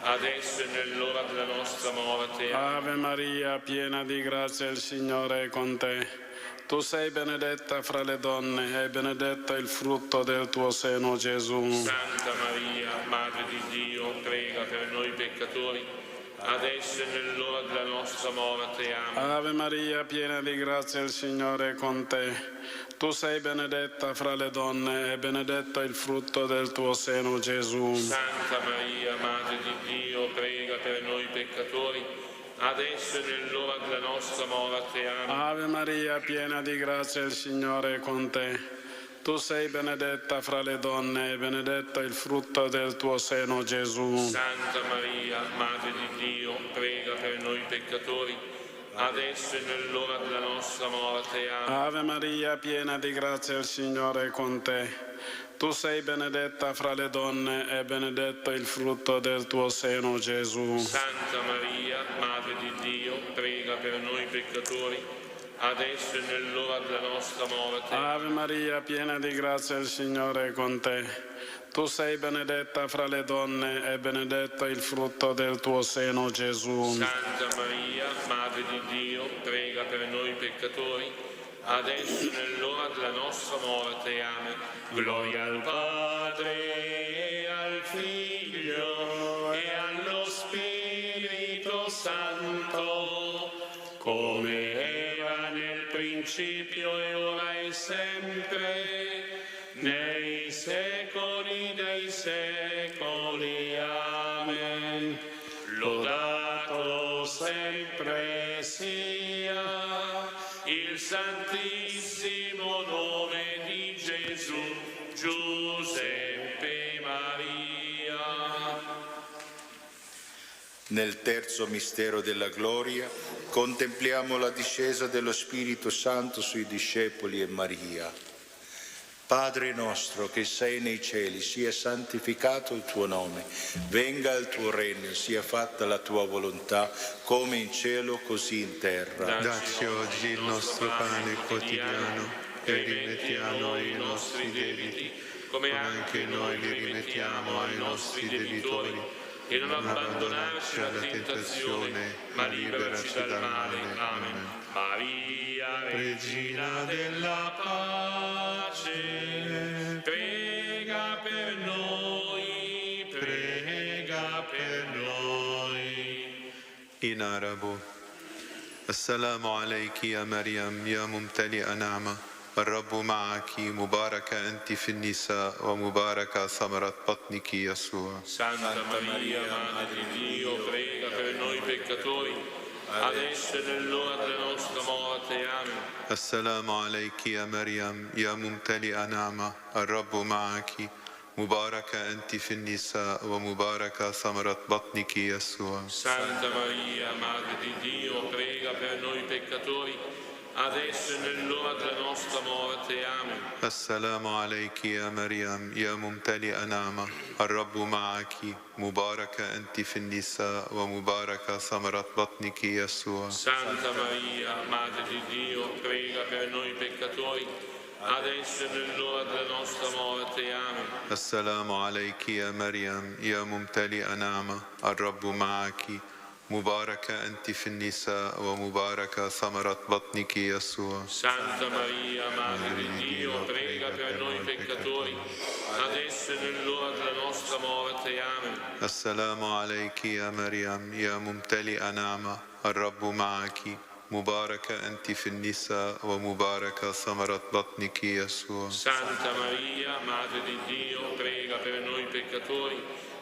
S: adesso e nell'ora della nostra morte.
T: Ave Maria, piena di grazia, il Signore è con te. Tu sei benedetta fra le donne e benedetto il frutto del tuo seno, Gesù.
S: Santa Maria, Madre di Dio, prega per noi peccatori, adesso e nell'ora della nostra morte.
T: Ave Maria, piena di grazia, il Signore è con te. Tu sei benedetta fra le donne e benedetto il frutto del tuo seno, Gesù.
S: Santa Maria, Madre di Dio, prega per noi peccatori, adesso e nell'ora della nostra morte.
T: Ave Maria, piena di grazia, il Signore è con te. Tu sei benedetta fra le donne e benedetto il frutto del tuo seno, Gesù.
S: Santa Maria, Madre di Dio, prega per noi peccatori, adesso e nell'ora della nostra morte.
T: Ave Maria, piena di grazia, il Signore è con te. Tu sei benedetta fra le donne e benedetto il frutto del tuo seno, Gesù.
S: Santa Maria, Madre di Dio, prega per noi peccatori, adesso e nell'ora della nostra morte.
T: Ave Maria, piena di grazia, il Signore è con te. Tu sei benedetta fra le donne e benedetto il frutto del tuo seno, Gesù.
S: Santa Maria, Madre di Dio, prega per noi peccatori, adesso e nell'ora della nostra morte. Amen. Gloria al Padre, e al Figlio, e allo Spirito Santo, come era nel principio e ora e sempre, nei secoli dei secoli. Amen. Lodato sempre sia il santissimo nome di Gesù, Giuseppe e Maria.
R: Nel terzo mistero della gloria contempliamo la discesa dello Spirito Santo sui discepoli e Maria. Padre nostro che sei nei cieli, sia santificato il tuo nome, venga il tuo regno, sia fatta la tua volontà, come in cielo così in terra.
U: Dacci oggi il nostro pane quotidiano e rimetti a noi i nostri debiti, come anche noi li rimettiamo ai nostri debitori,
S: e non abbandonarci alla tentazione, ma liberaci dal male. Amen. Maria, Regina della pace, prega per noi, prega per noi.
U: In arabo. Assalamu alayki ya Maryam ya mumtali'a na'ma الرب معك مباركة أنت في النساء ومباركة ثمرة بطنك يسوع.
S: Santa Maria, Madre di Dio, prega per noi peccatori, adesso e nell'ora della nostra morte. Amen.
U: السلام عليك يا مريم يا ممتلئة نعمة الرب معك مباركة أنت في النساء ومباركة ثمرة بطنك يسوع.
S: Santa Maria, Madre di Dio, prega per noi peccatori, adesso e nell'ora della nostra morte. Amen.
U: السلام عليك يا مريم يا ممتلئة نعمة الرب معك مباركة أنت في النساء ومباركة ثمرة بطنك يسوع.
S: Santa Maria, Madre di Dio, prega per noi peccatori, adesso e nell'ora della nostra morte. Amen.
U: السلام عليك يا مريم يا ممتلئة نعمة الرب معك مباركة أنت في النساء ومباركة ثمرة بطنك يسوع.
S: Santa Maria, Madre di Dio, prega per noi peccatori, adesso e nell'ora della nostra morte. Amen.
U: السلام عليك يا مريم يا ممتلئة نعمة الرب معك مباركة أنت في النساء ومباركة ثمرة بطنك يسوع.
S: Santa Maria, Madre di Dio, prega per noi peccatori,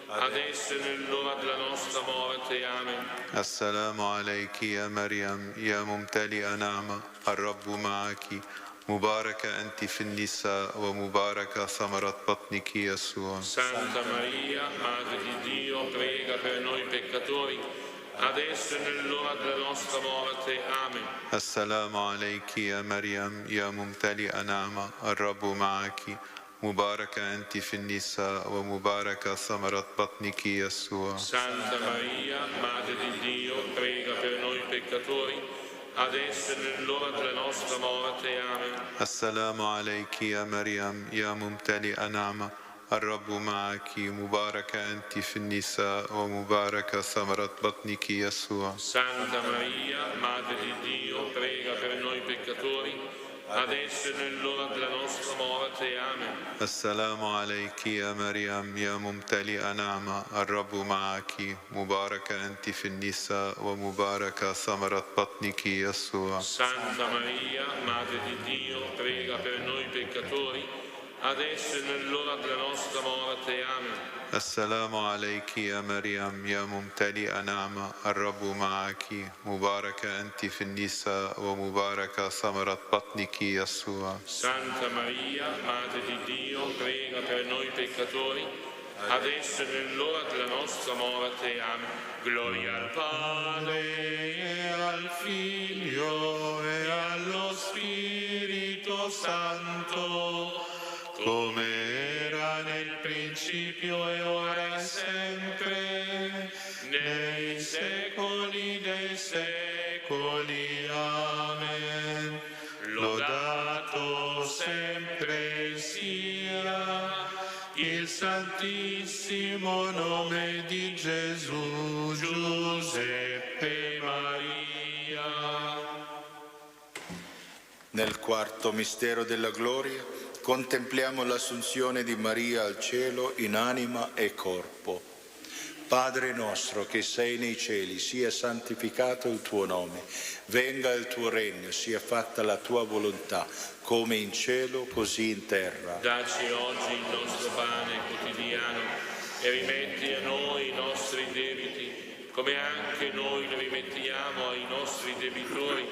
S: adesso e nell'ora della nostra morte. Amen.
U: السلام عليك يا مريم يا ممتلئة نعمة الرب معك مباركة أنت في النساء ومباركة ثمرة بطنك يسوع.
S: Santa Maria, Madre di Dio, prega per noi peccatori, adesso e nell'ora della nostra morte. Amen.
U: السلام عليك يا مريم يا ممتلئة نعمة الرب معك مباركة أنت في النساء ومباركة ثمرة بطنك يسوع.
S: Santa Maria, Madre di Dio, prega per noi peccatori, adesso e nell'ora della nostra morte. Amen.
U: السلام عليك يا مريم يا ممتلئة نعمة الرب معك مباركة أنت في النساء ومباركة ثمرة بطنك يسوع.
S: Santa Maria, Madre di Dio, prega per noi peccatori, adesso e nell'ora della nostra morte. Amen.
U: السلام عليك يا مريم يا ممتلئة نعمة الرب معك مباركة أنت في النساء ومباركة ثمرة بطنك يسوع.
S: Santa Maria, Madre di Dio, prega per noi peccatori, adesso e nell'ora della nostra morte. Amen.
U: السلام عليك يا مريم يا ممتلئة نعمة الرب معك مباركة أنت في النساء ومباركة ثمرة بطنك يسوع.
S: Santa Maria, Madre di Dio, prega per noi peccatori, adesso e nell'ora della nostra morte. Amen. Gloria al Padre e al Figlio e allo Spirito Santo, come era nel principio e ora e sempre, nei secoli dei secoli. Amen. Lodato sempre sia il santissimo nome di Gesù, Giuseppe Maria.
R: Nel quarto mistero della gloria contempliamo l'assunzione di Maria al cielo in anima e corpo. Padre nostro che sei nei cieli, sia santificato il tuo nome, venga il tuo regno, sia fatta la tua volontà, come in cielo così in terra.
S: Dacci oggi il nostro pane quotidiano e rimetti a noi i nostri debiti, come anche noi li rimettiamo ai nostri debitori,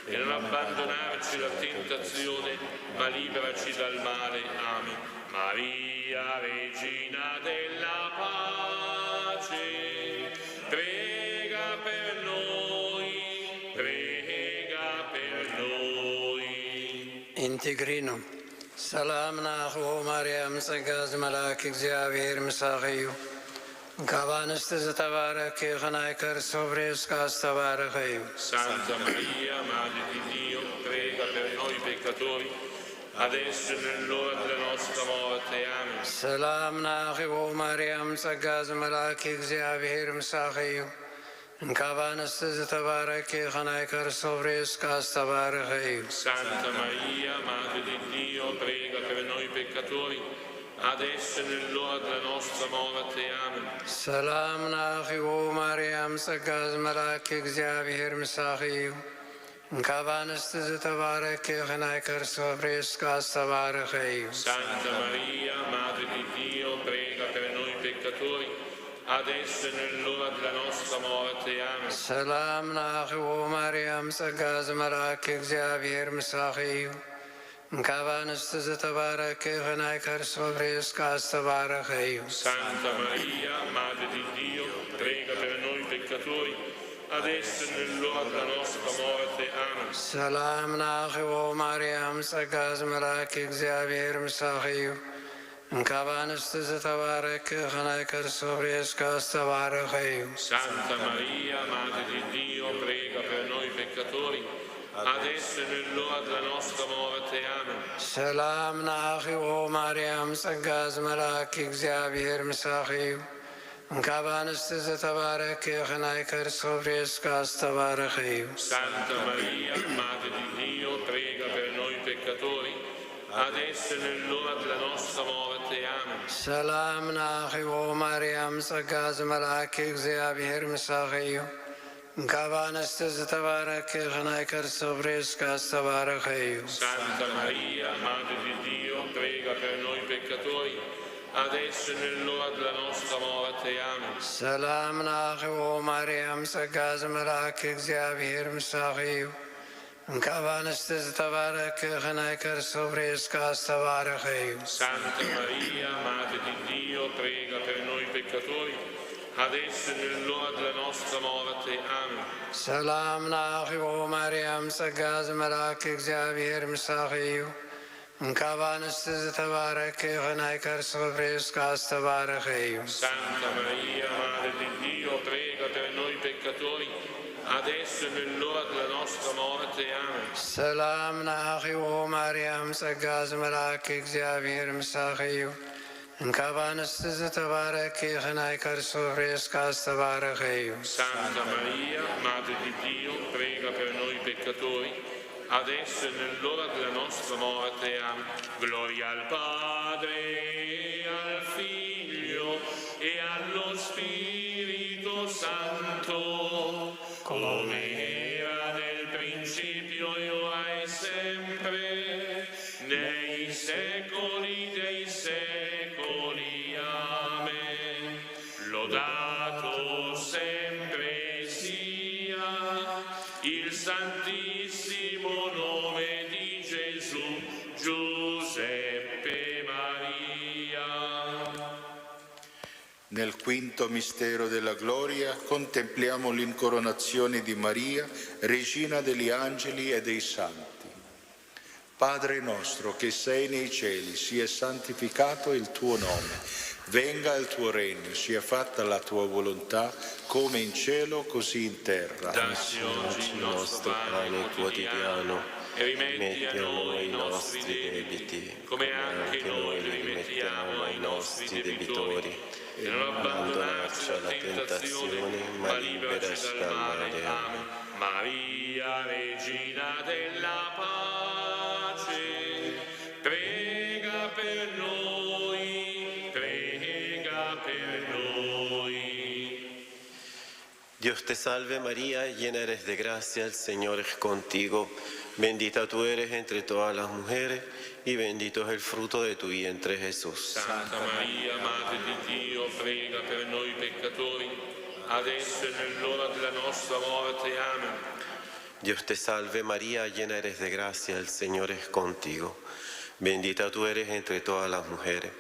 S: e non abbandonarci alla tentazione, ma liberaci dal male. Amen. Maria, Regina della pace, prega per noi, prega per noi.
A: Integrino, salam nahu Mariam sagaz malak እግዚአብሔር ምሳኺዩ ካባንስት ዝተባረከ ኸናይከር ሶብሬስ ካስተባረኸዩ.
S: Santa Maria, Madre di Dio, prega per noi peccatori, adesso e nell'ora della nostra morte. Amen.
A: ሰላም ናኺቦ ማርያም ጸጋዝ መልአክ እግዚአብሔር ምሳኺዩ ካባንስት ዝተባረከ ኸናይከር ሶብሬስ ካስተባረኸዩ.
S: Santa Maria, Madre di Dio, prega per noi peccatori, adesso e nell'ora della nostra morte. Amen.
A: ሰላም ናኺቦ ማርያም ጸጋዝ መልአክ እግዚአብሔር ምሳኺዩ ካባንስት ዝተባረከ ኸናይከር ሶብሬስ ካስተባረኸዩ.
S: Santa Maria, Madre di Dio, prega per noi peccatori, adesso e nell'ora della nostra morte. Amen.
A: ሰላም ናኺቦ ማርያም ጸጋዝ መልአክ እግዚአብሔር ምሳኺዩ ካባንስት ዝተባረከ ኸናይከር ሶብሬስ ካስተባረኸዩ.
S: Santa Maria, Madre di Dio, prega per noi peccatori, adesso e nell'ora della nostra morte. Amen.
A: ሰላም ናኺቦ ማርያም ጸጋዝ መልአክ እግዚአብሔር ምሳኺዩ ካባንስት ዝተባረከ ኸናይከር ሶብሬስ ካስተባረኸዩ.
S: Santa Maria, Madre di Dio, prega per noi peccatori, adesso e nell'ora della nostra morte. Amen.
A: ሰላም ናኺዎ ማርያም ጸጋ ዝመልአኪ እግዚአብሔር ምሳኺዩ እንካብ አንስቲ ዝተባረኪ ኸናይ ከርሥ ፍሬ ሥጋስ ዝተባረኸ እዩ።
S: Santa Maria, Madre di Dio, prega per noi peccatori, adesso e nell'ora della nostra morte. Amen.
A: ሰላም ናኺዎ ማርያም ጸጋ ዝመልአኪ እግዚአብሔር ምሳኺዩ እንካብ አንስቲ ዝተባረኪ ኸናይ ከርሥ ፍሬ ሥጋስ ዝተባረኸ እዩ።
S: Santa Maria, Madre di Dio, prega per noi peccatori, adesso e nell'ora della nostra morte. Amen.
A: ሰላም ናኺዎ ማርያም ጸጋ ዝመልአኪ እግዚአብሔር ምሳኺዩ እንካብ አንስቲ ዝተባረኪ ኸናይ ከርሥ ፍሬ ሥጋስ ዝተባረኸ እዩ።
S: Santa Maria, Madre di Dio, prega per noi peccatori, adesso e nell'ora della nostra morte. Amen.
A: ሰላም ናኺዎ ማርያም ጸጋ ዝመልአኪ እግዚአብሔር ምሳኺዩ እንካብ አንስቲ ዝተባረኪ ኸናይ ከርሥ ፍሬ ሥጋስ ዝተባረኸ እዩ።
S: Santa Maria, Madre di Dio, prega per noi peccatori, adesso e nell'ora della nostra morte. Amen.
A: ሰላም ናኺዎ ማርያም ጸጋ ዝመልአኪ እግዚአብሔር ምሳኺዩ እንካብ አንስቲ ዝተባረኪ ኸናይ ከርሥ ፍሬ ሥጋስ ዝተባረኸ እዩ።
S: Santa Maria, Madre di Dio, prega per noi peccatori, adesso e nell'ora della nostra morte. Amen. Gloria al Padre, al Figlio e allo Spirito Santo, come era nel principio e ora e sempre, nei secoli dei secoli. Amen. Lodato sempre sia il Santissimo nome di Gesù, Giuseppe Maria.
R: Nel quinto mistero della gloria contempliamo l'incoronazione di Maria, Regina degli angeli e dei santi. Padre nostro che sei nei cieli, sia santificato il tuo nome. Venga il tuo regno, sia fatta la tua volontà, come in cielo così in terra.
S: Dacci oggi il nostro pane quotidiano e rimetti a noi i nostri debiti, come anche noi rimettiamo ai nostri debitori. E non abbandonarci alla tentazione, ma liberaci dal male. Amen. Maria, Regina della pace, prega per noi, prega per noi.
C: Dios te salve María, llena eres de gracia, el Señor es contigo. Bendita tú eres entre todas las mujeres y bendito es el fruto de tu vientre Jesús.
S: Santa Maria, Madre di Dio, prega per noi peccatori, adesso e nell'ora della nostra morte. Amen.
C: Dios te salve María, llena eres de gracia, el Señor es contigo. Bendita tú eres entre todas las mujeres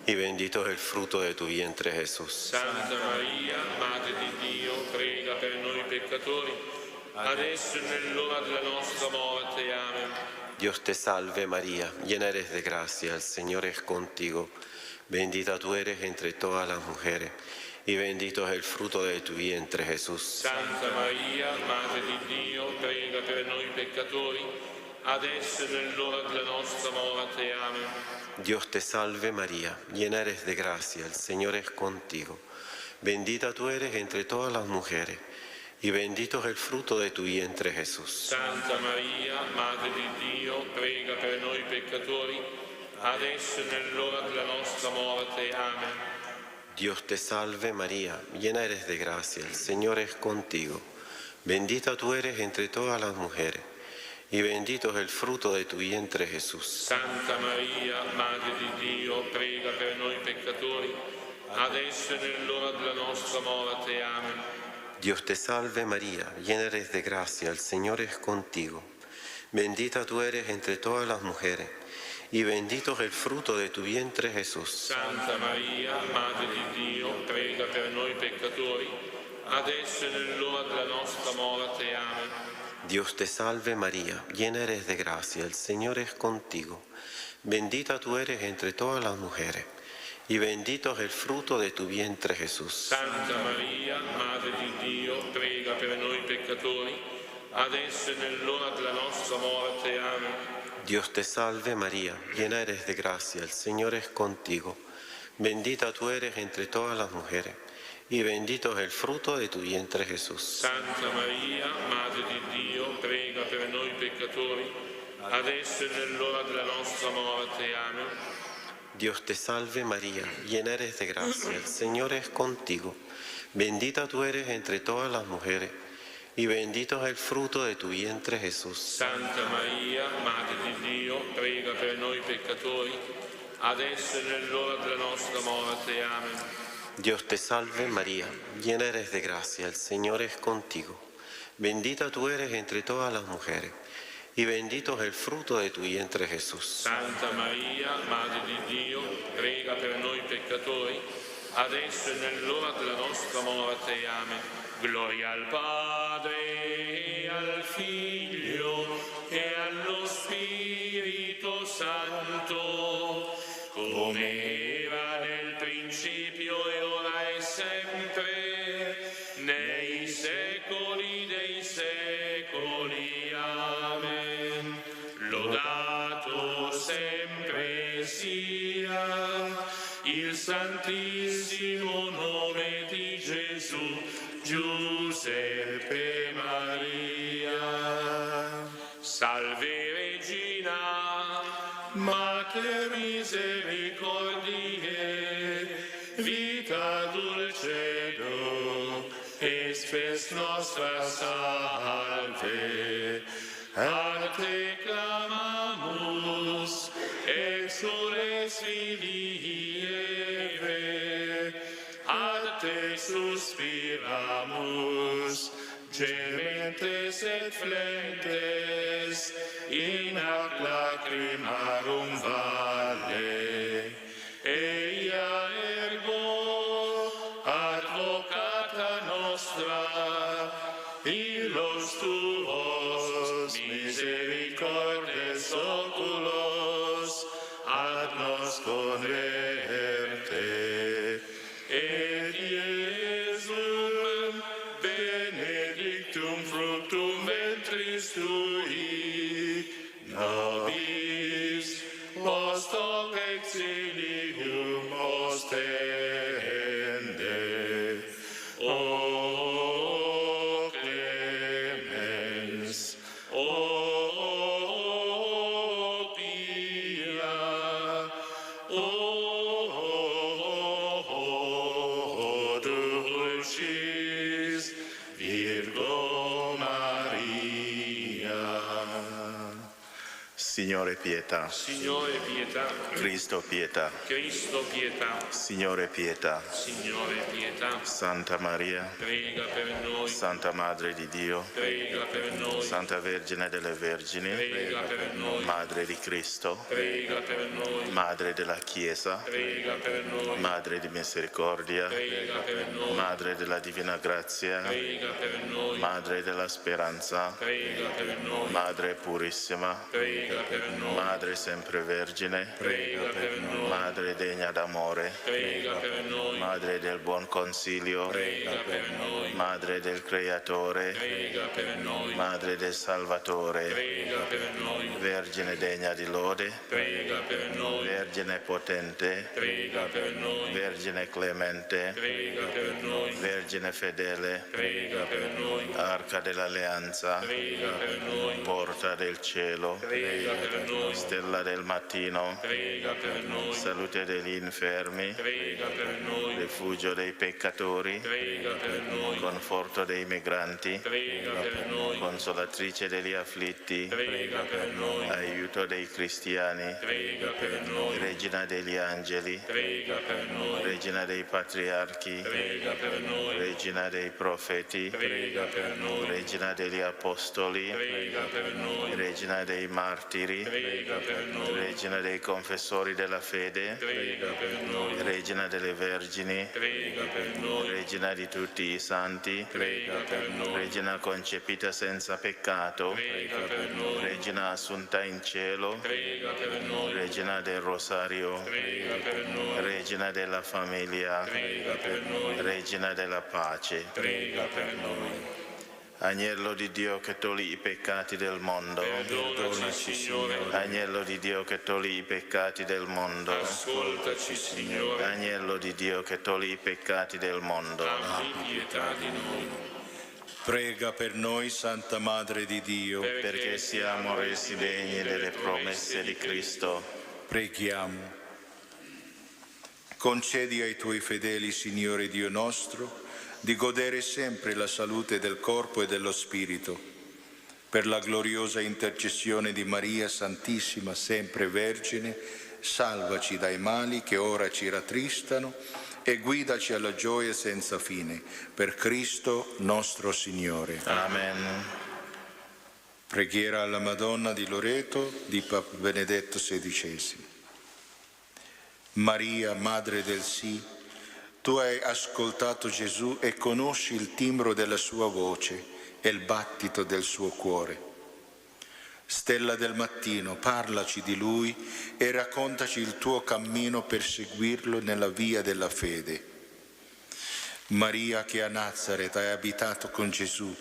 C: y bendito es el fruto de tu vientre Jesús.
S: Santa Maria, Madre di Dio, prega per noi peccatori, adesso e nell'ora della nostra morte. Amen.
C: Dios te salve María, llena eres de gracia, el Señor es contigo. Bendita tú eres entre todas las mujeres y bendito es el fruto de tu vientre Jesús.
S: Santa Maria, Madre di Dio, prega per noi peccatori, adesso e nell'ora della nostra morte. Amen.
C: Dios te salve María, llena eres de gracia, el Señor es contigo. Bendita tú eres entre todas las mujeres y bendito es el fruto de tu vientre Jesús.
S: Santa Maria, Madre di Dio, prega per noi peccatori, adesso e nell'ora della nostra morte. Amen.
C: Dios te salve María, llena eres de gracia, el Señor es contigo. Bendita tú eres entre todas las mujeres y bendito es el fruto de tu vientre Jesús.
S: Santa Maria, Madre di Dio, prega per noi peccatori, adesso e nell'ora della nostra morte. Amen.
C: Dios te salve María, llena eres de gracia, el Señor es contigo. Bendita tú eres entre todas las mujeres y bendito es el fruto de tu vientre Jesús.
S: Santa Maria, Madre di Dio, prega per noi peccatori, adesso e nell'ora della nostra morte. Amen.
C: Dios te salve María, llena eres de gracia, el Señor es contigo. Bendita tú eres entre todas las mujeres y bendito es el fruto de tu vientre Jesús.
S: Santa Maria, Madre di Dio, prega per noi peccatori, adesso e nell'ora della nostra morte. Amen.
C: Dios te salve María, llena eres de gracia, el Señor es contigo. Bendita tú eres entre todas las mujeres, y bendito es el fruto de tu vientre Jesús.
S: Santa Maria, Madre di Dio, prega per noi peccatori, adesso e nell'ora della nostra morte. Amen.
C: Dios te salve María, llena eres de gracia, el Señor es contigo. Bendita tú eres entre todas las mujeres, y bendito es el fruto de tu vientre Jesús.
S: Santa Maria, Madre di Dio, prega per noi peccatori, adesso e nell'ora della nostra morte. Amen.
C: Dios te salve María, llena eres de gracia, el Señor es contigo. Bendita tú eres entre todas las mujeres, y bendito es el fruto de tu vientre Jesús.
S: Santa Maria, Madre di Dio, prega per noi peccatori, adesso e nell'ora della nostra morte. Amen. Gloria al Padre, e al Figlio, e allo Spirito Santo, come era nel principio e ora e sempre, nei secoli dei secoli. Amen. Lodato sempre sia il santissimo nome di Gesù, Giuseppe Maria. Salve Regina, Mater misericordiae, vita dulcedo, et spes nostra salve. A te clamamus, exules Filii Eve, a te suspiramus, gementes et flentes, in ac lacrimarum vale. Eia ergo, advocata nostra, illos tuos misericordes oculos, ad nos converte. Et Iesum benedictum fructum ventris tui, nobis post hoc exilium ostende. O clemens, o pia, o dulcis Virgo Maria.
R: Signore pietà.
S: Signore pietà.
R: Cristo pietà.
S: Cristo pietà.
R: Signore pietà.
S: Signore pietà.
R: Santa Maria.
S: Prega per noi.
R: Santa Madre di Dio.
S: Prega per noi.
R: Santa Vergine delle Vergini.
S: Prega per noi.
R: Madre di Cristo.
S: Prega per noi.
R: Madre della Chiesa.
S: Prega per noi.
R: Madre di misericordia.
S: Prega per noi.
R: Madre della divina grazia.
S: Prega per noi.
R: Madre della speranza.
S: Prega per noi.
R: Madre purissima.
S: Prega per noi.
R: Madre sempre vergine.
S: Prega per noi.
R: Madre degna d'amore.
S: Prega per noi.
R: Madre del buon consiglio.
S: Prega per noi.
R: Madre del Creatore.
S: Prega per noi.
R: Madre del Salvatore.
S: Prega per noi.
R: Vergine degna di lode.
S: Prega per noi.
R: Vergine potente.
S: Prega per noi.
R: Vergine clemente.
S: Prega per noi.
R: Vergine fedele.
S: Prega per noi.
R: Arca dell'alleanza.
S: Prega per noi.
R: Porta del cielo.
S: Prega per noi.
R: Stella del mattino.
S: Prega per noi.
R: Salute degli infermi.
S: Prega per noi.
R: Rifugio dei peccatori.
S: Prega per noi.
R: Conforto dei migranti.
S: Prega per noi.
R: Consolatrice degli afflitti.
S: Prega per noi.
R: Aiuto dei cristiani.
S: Prega per noi.
R: Regina degli angeli.
S: Prega per noi.
R: Regina dei patriarchi.
S: Prega per noi.
R: Regina dei profeti.
S: Prega per noi.
R: Regina degli apostoli.
S: Prega per noi.
R: Regina dei martiri.
S: Prega per noi.
R: Regina dei confessori della fede.
S: Prega per noi.
R: Regina delle vergini.
S: Prega per noi.
R: Regina di tutti i santi.
S: Prega per noi.
R: Regina concepita senza peccato.
S: Prega per noi.
R: Regina assunta in cielo.
S: Prega per noi.
R: Regina del rosario.
S: Prega per noi.
R: Regina della famiglia.
S: Prega per noi.
R: Regina della pace.
S: Prega per noi.
C: Agnello di Dio che togli i peccati del mondo,
S: perdonaci, Signore.
C: Agnello di Dio che togli i peccati del mondo,
S: Ascoltaci, Signore.
C: Agnello di Dio che togli i peccati del mondo,
S: Abbi pietà di noi.
R: Prega per noi, Santa Madre di Dio,
C: perché siamo resi degni delle promesse di Cristo.
R: Preghiamo. Concedi ai tuoi fedeli, Signore Dio nostro, di godere sempre la salute del corpo e dello spirito. Per la gloriosa intercessione di Maria Santissima, sempre Vergine, salvaci dai mali che ora ci rattristano e guidaci alla gioia senza fine. Per Cristo nostro Signore.
C: Amen.
R: Preghiera alla Madonna di Loreto di Papa Benedetto XVI. Maria, Madre del Sì, tu hai ascoltato Gesù e conosci il timbro della sua voce e il battito del suo cuore. Stella del mattino, parlaci di Lui e raccontaci il tuo cammino per seguirlo nella via della fede. Maria, che a Nazaret hai abitato con Gesù,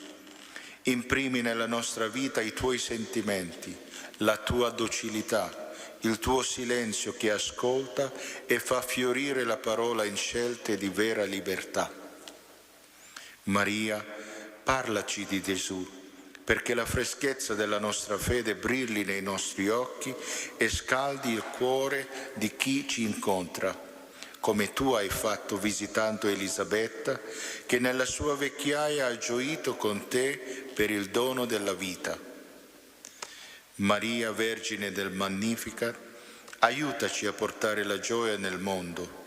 R: imprimi nella nostra vita i tuoi sentimenti, la tua docilità, il tuo silenzio che ascolta e fa fiorire la parola in scelte di vera libertà. Maria, parlaci di Gesù, perché la freschezza della nostra fede brilli nei nostri occhi e scaldi il cuore di chi ci incontra, come tu hai fatto visitando Elisabetta, che nella sua vecchiaia ha gioito con te per il dono della vita. Maria, Vergine del Magnificat, aiutaci a portare la gioia nel mondo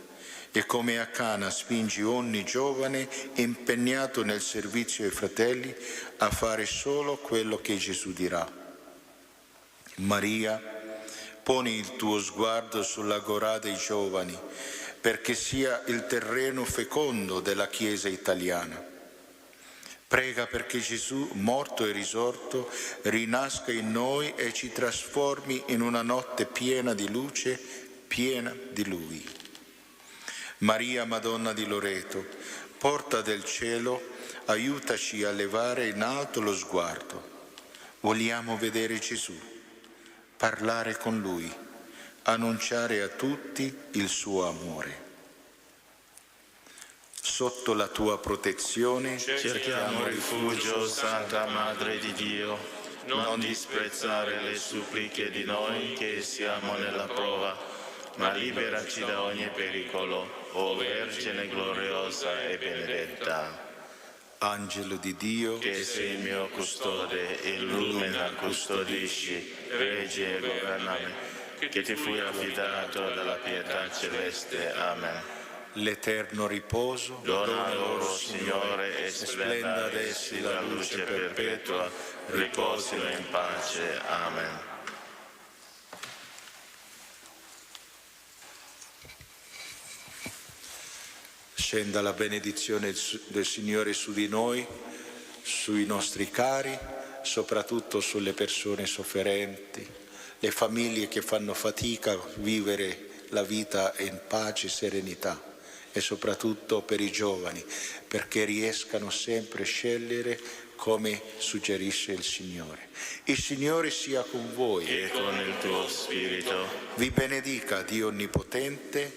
R: e come a Cana spingi ogni giovane impegnato nel servizio ai fratelli a fare solo quello che Gesù dirà. Maria, poni il tuo sguardo sull'agorà dei giovani perché sia il terreno fecondo della Chiesa italiana. Prega perché Gesù, morto e risorto, rinasca in noi e ci trasformi in una notte piena di luce, piena di Lui. Maria, Madonna di Loreto, porta del cielo, aiutaci a levare in alto lo sguardo. Vogliamo vedere Gesù, parlare con Lui, annunciare a tutti il suo amore. Sotto la tua protezione
C: cerchiamo rifugio, Santa Madre di Dio. Non disprezzare le suppliche di noi che siamo nella prova, ma liberaci da ogni pericolo, o Vergine gloriosa e benedetta.
R: Angelo di Dio,
C: che sei mio custode, illumina, custodisci, regge e governami, che ti fui affidato dalla pietà celeste. Amen.
R: L'eterno riposo
C: dona loro, Signore, e splenda ad essi la luce perpetua, riposino in pace. Amen.
R: Scenda la benedizione del Signore su di noi, sui nostri cari, soprattutto sulle persone sofferenti, le famiglie che fanno fatica a vivere la vita in pace e serenità, e soprattutto per i giovani, perché riescano sempre a scegliere come suggerisce il Signore. Il Signore sia con voi
C: e con il tuo spirito.
R: Vi benedica Dio Onnipotente,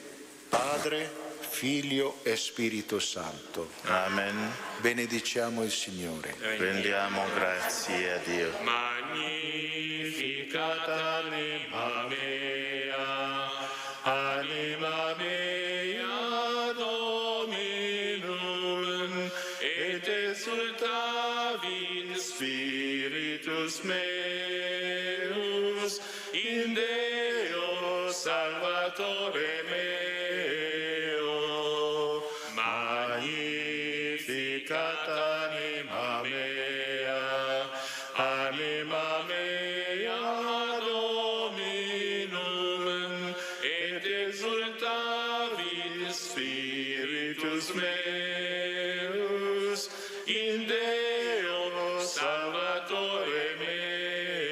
R: Padre, Figlio e Spirito Santo.
C: Amen.
R: Benediciamo il Signore.
C: Rendiamo grazie a Dio.
S: Magnificat anima mea, anima mea. Spiritus meus, in Deo Salvatore meo, magnificat anima mea, anima mea Dominum, et exultavit Spiritus meus, in Deo Salvatore meo.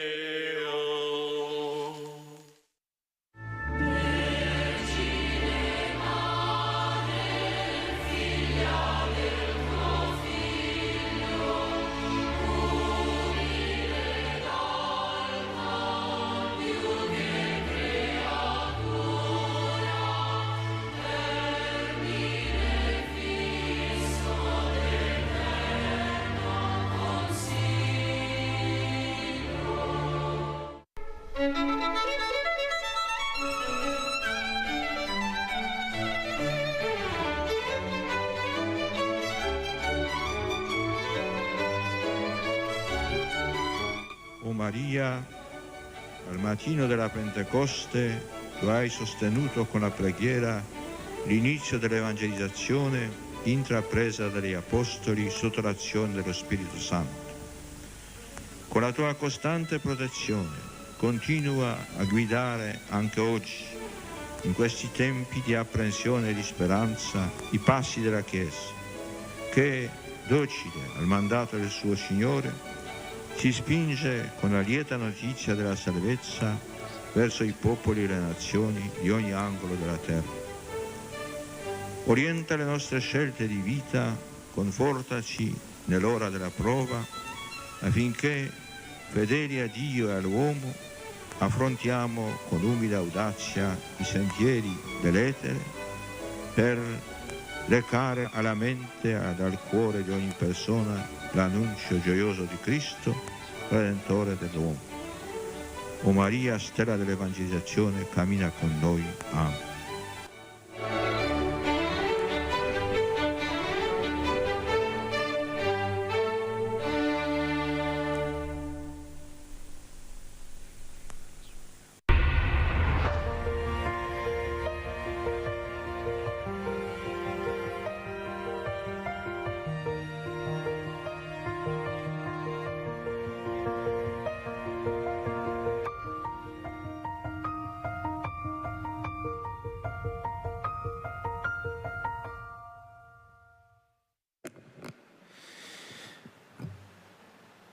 D: Maria, al mattino della Pentecoste tu hai sostenuto con la preghiera l'inizio dell'evangelizzazione intrapresa dagli Apostoli sotto l'azione dello Spirito Santo. Con la tua costante protezione continua a guidare anche oggi, in questi tempi di apprensione e di speranza, i passi della Chiesa, che, docile al mandato del suo Signore, si spinge con la lieta notizia della salvezza verso i popoli e le nazioni di ogni angolo della terra. Orienta le nostre scelte di vita, confortaci nell'ora della prova, affinché, fedeli a Dio e all'uomo, affrontiamo con umile audacia i sentieri dell'etere per recare alla mente ed al cuore di ogni persona l'annuncio gioioso di Cristo, Redentore dell'uomo. O Maria, stella dell'evangelizzazione, cammina con noi. Amen.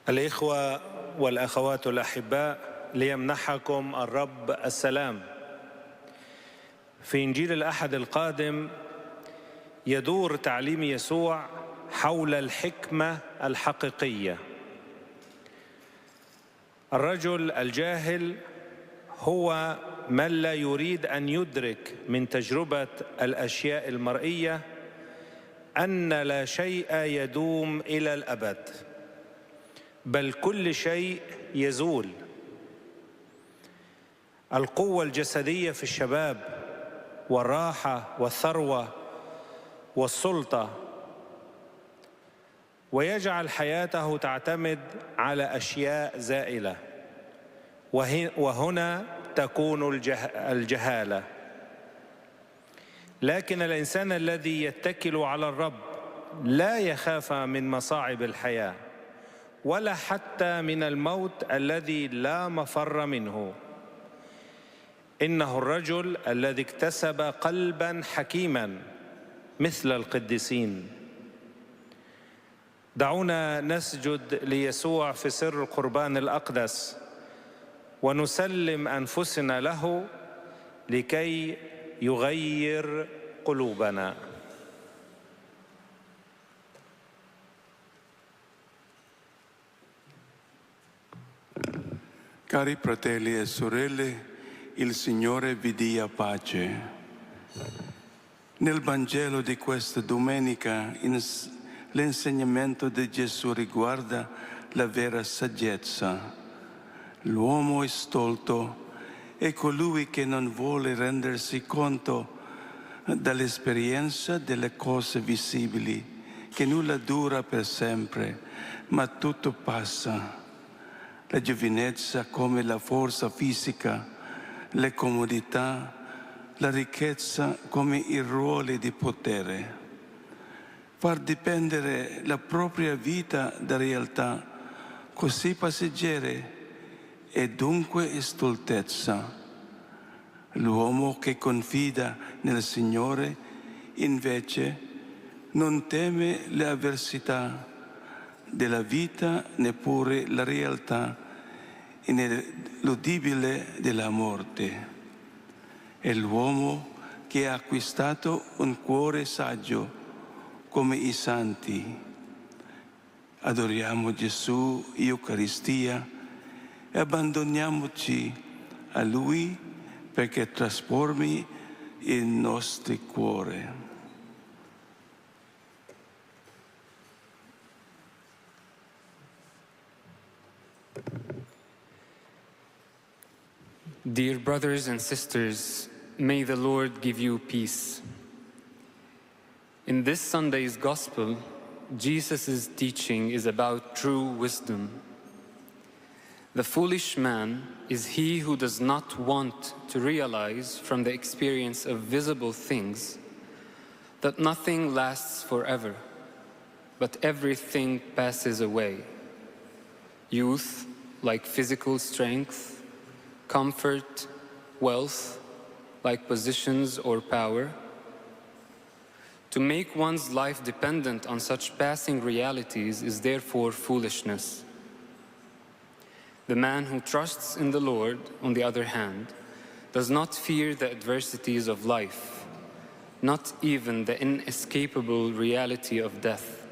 V: الإخوة والأخوات الأحباء، ليمنحكم الرب السلام. في إنجيل الأحد القادم يدور تعليم يسوع حول الحكمة الحقيقية. الرجل الجاهل هو من لا يريد أن يدرك من تجربة الأشياء المرئية أن لا شيء يدوم إلى الأبد، بل كل شيء يزول. القوة الجسدية في الشباب والراحة والثروة والسلطة، ويجعل حياته تعتمد على أشياء زائلة، وهنا تكون الجهالة. لكن الإنسان الذي يتكل على الرب لا يخاف من مصاعب الحياة ولا حتى من الموت الذي لا مفر منه. إنه الرجل الذي اكتسب قلبا حكيما مثل القديسين. دعونا نسجد ليسوع في سر القربان الأقدس ونسلم أنفسنا له لكي يغير قلوبنا.
W: Cari fratelli e sorelle, il Signore vi dia pace. Nel Vangelo di questa domenica l'insegnamento di Gesù riguarda la vera saggezza. L'uomo è stolto è colui che non vuole rendersi conto dall'esperienza delle cose visibili, che nulla dura per sempre, ma tutto passa. La giovinezza come la forza fisica, le comodità, la ricchezza come i ruoli di potere. Far dipendere la propria vita da realtà così passeggere è dunque stoltezza. L'uomo che confida nel Signore invece non teme le avversità della vita, neppure la realtà ineludibile della morte. È l'uomo che ha acquistato un cuore saggio come i santi. Adoriamo Gesù in Eucaristia e abbandoniamoci a Lui perché trasformi il nostro cuore.
X: Dear brothers and sisters, may the Lord give you peace. In this Sunday's Gospel, Jesus' teaching is about true wisdom. The foolish man is he who does not want to realize from the experience of visible things that nothing lasts forever, but everything passes away. Youth, like physical strength, comfort, wealth, like positions or power. To make one's life dependent on such passing realities is therefore foolishness. The man who trusts in the Lord, on the other hand, does not fear the adversities of life, not even the inescapable reality of death.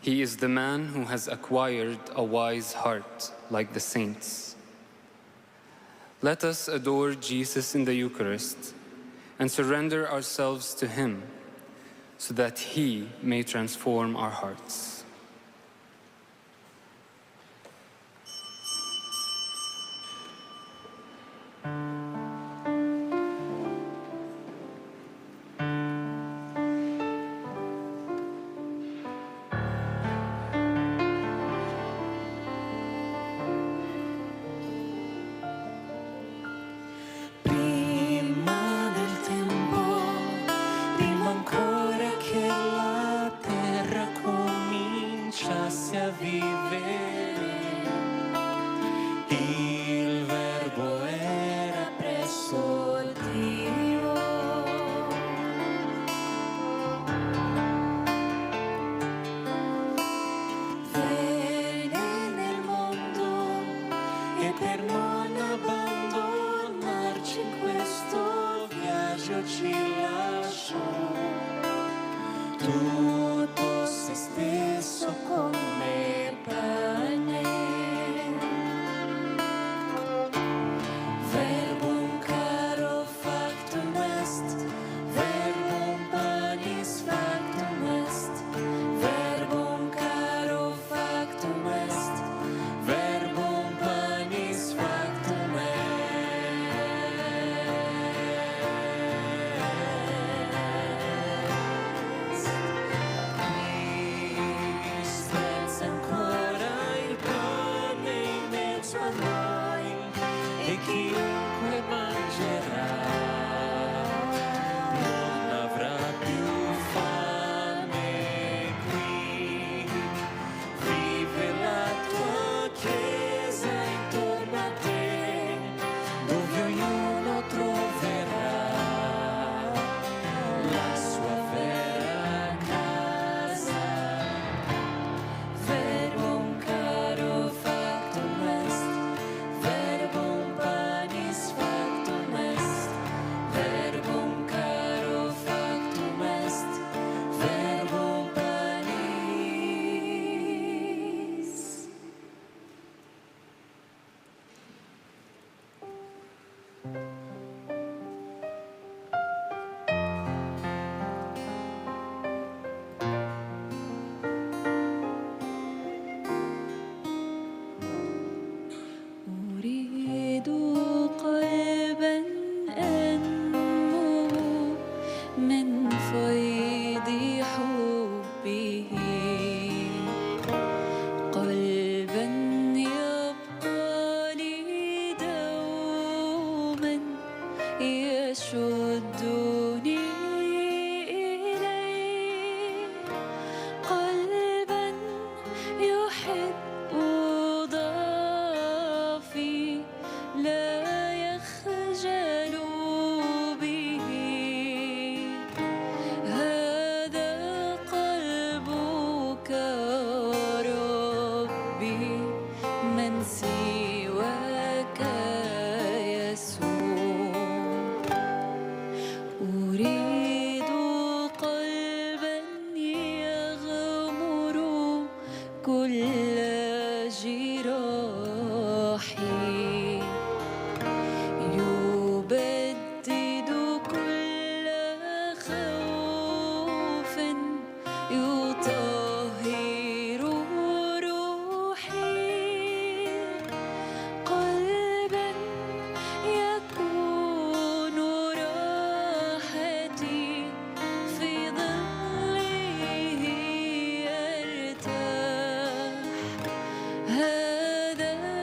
X: He is the man who has acquired a wise heart, like the saints. Let us adore Jesus in the Eucharist and surrender ourselves to him so that he may transform our hearts.
E: هذا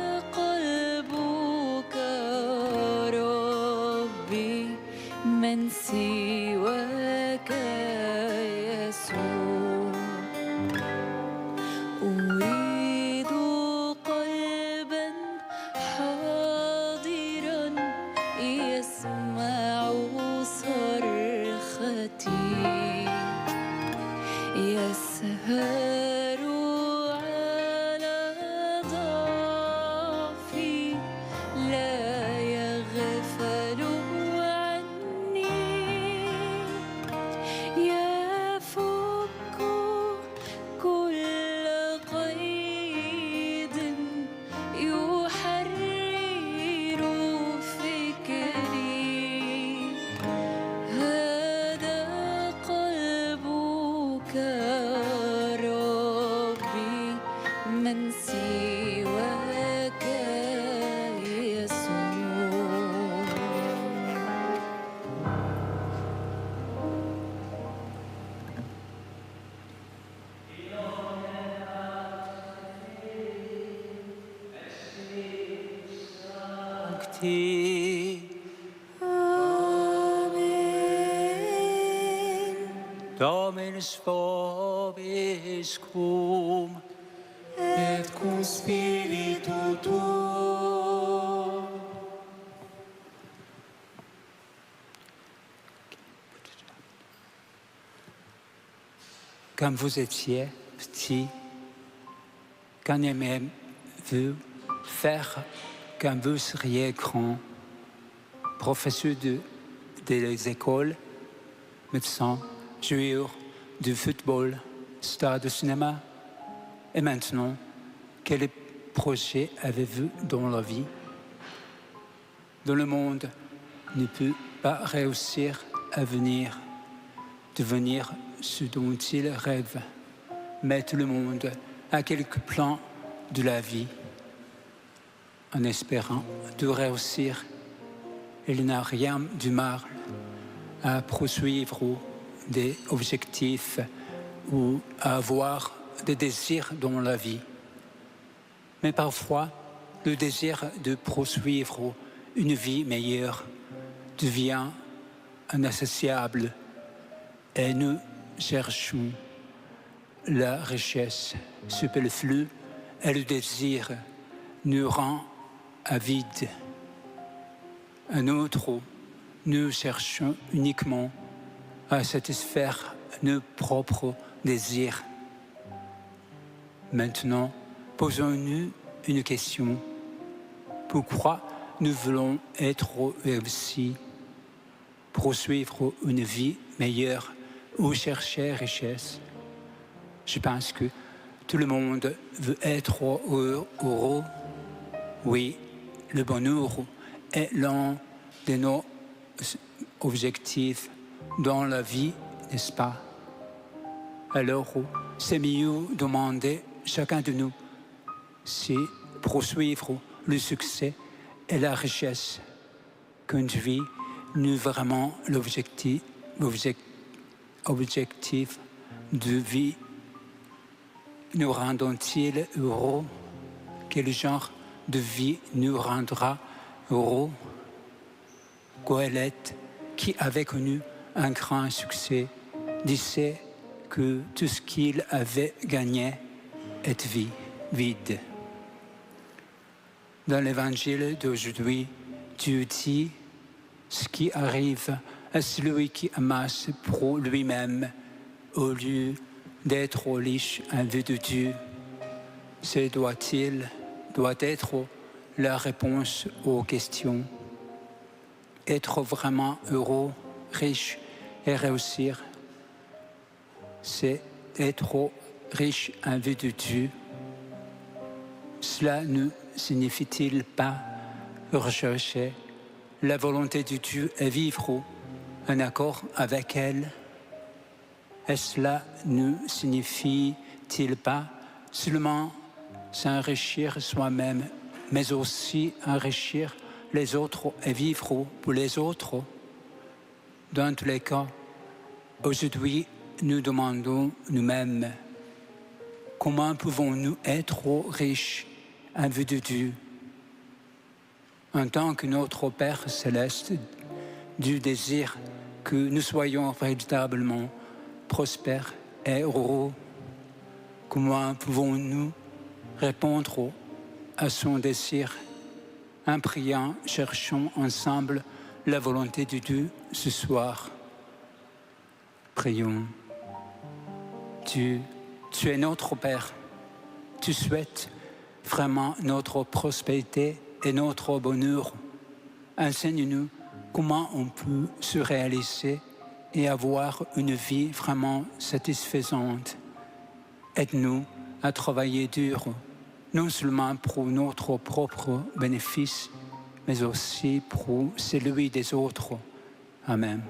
E: من سواك يسوع.
F: Dominus vobis cum,
E: et cum spiritu tuo.
F: Quand vous étiez petit, quand aimiez-vous faire quand vous seriez grand, professeur des écoles, médecin, joueur de football, star de cinéma? Et maintenant, quel projet avez-vous dans la vie? Dans le monde ne peut pas réussir à devenir ce dont il rêve, mais tout le monde a quelques plans de la vie. En espérant de réussir, il n'a rien de mal à poursuivre des objectifs ou à avoir des désirs dans la vie. Mais parfois, le désir de poursuivre une vie meilleure devient inassociable et nous cherchons la richesse superflue et le désir nous rend avides. Un autre, nous cherchons uniquement à satisfaire nos propres désirs. Maintenant, posons-nous une question. Pourquoi nous voulons être réussis, poursuivre une vie meilleure ou chercher richesse? Je pense que tout le monde veut être heureux. Oui, le bonheur est l'un de nos objectifs dans la vie, n'est-ce pas? Alors, c'est mieux demander chacun de nous si poursuivre le succès et la richesse conduit-nous vraiment l'objectif de vie? Nous rendons-ils heureux? Quel genre de vie nous rendra heureux? Goélette, qui avait connu un grand succès, disait que tout ce qu'il avait gagné est vide. Dans l'évangile d'aujourd'hui, Dieu dit ce qui arrive à celui qui amasse pour lui-même au lieu d'être riche en vue de Dieu. Ce doit être la réponse aux questions. Être vraiment heureux, riche et réussir, c'est être riche en vue de Dieu. Cela ne signifie-t-il pas rechercher la volonté de Dieu et vivre en accord avec elle? Et cela ne signifie-t-il pas seulement s'enrichir soi-même, mais aussi enrichir les autres et vivre pour les autres? Dans tous les cas, aujourd'hui, nous demandons nous-mêmes comment pouvons-nous être riches en vue de Dieu? En tant que notre Père céleste, Dieu désire que nous soyons véritablement prospères et heureux. Comment pouvons-nous répondre à son désir? En priant, cherchons ensemble la volonté de Dieu ce soir. Prions. Dieu, tu es notre Père. Tu souhaites vraiment notre prospérité et notre bonheur. Enseigne-nous comment on peut se réaliser et avoir une vie vraiment satisfaisante. Aide-nous à travailler dur, non seulement pour notre propre bénéfice, mais aussi pour celui des autres. Amen.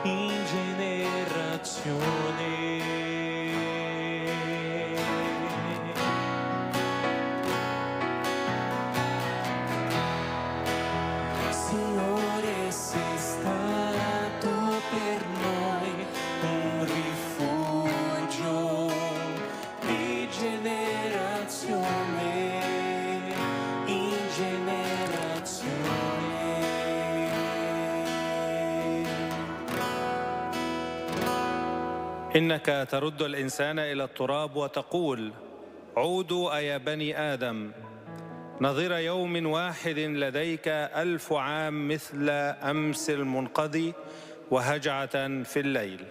E: in generazione. Signore, sei stato per noi un rifugio di generazione in generazione.
V: إنك ترد الإنسان إلى التراب وتقول عودوا يا بني آدم نظير يوم واحد لديك 1000 عام مثل أمس المنقضي وهجعة في الليل.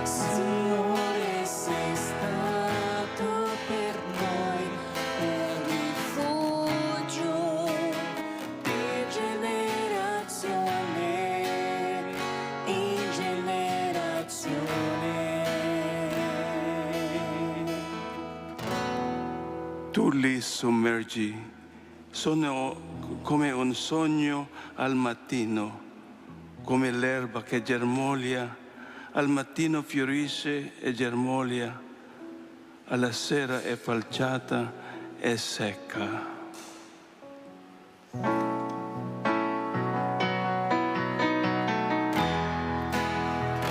E: Signore, sei stato per noi un rifugio di generazione in generazione.
W: Tu li sommergi, sono come un sogno al mattino, come l'erba che germoglia, al mattino fiorisce e germoglia, alla sera è falciata e secca.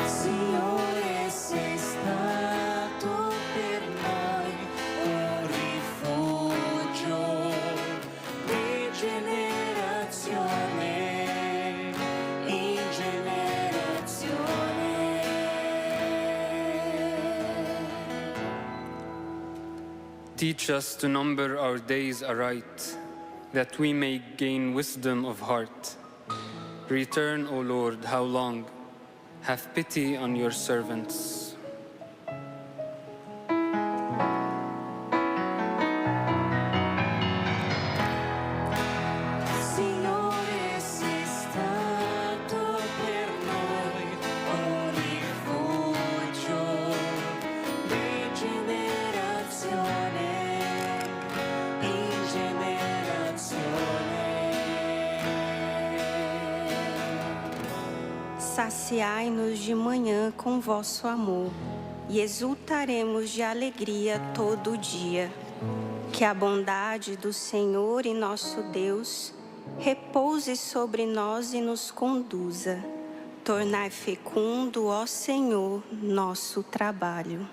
E: Signore, sei stato per noi un rifugio di generazione in generazione.
X: Teach us to number our days aright, that we may gain wisdom of heart. Return, O Lord, how long? Have pity on your servants.
E: Signore, sei stato per noi un rifugio di generazione in generazione.
G: Saciai-nos de manhã com vosso amor e exultaremos de alegria todo o dia. Que a bondade do Senhor e nosso Deus repouse sobre nós e nos conduza. Tornai fecundo, ó Senhor, nosso trabalho.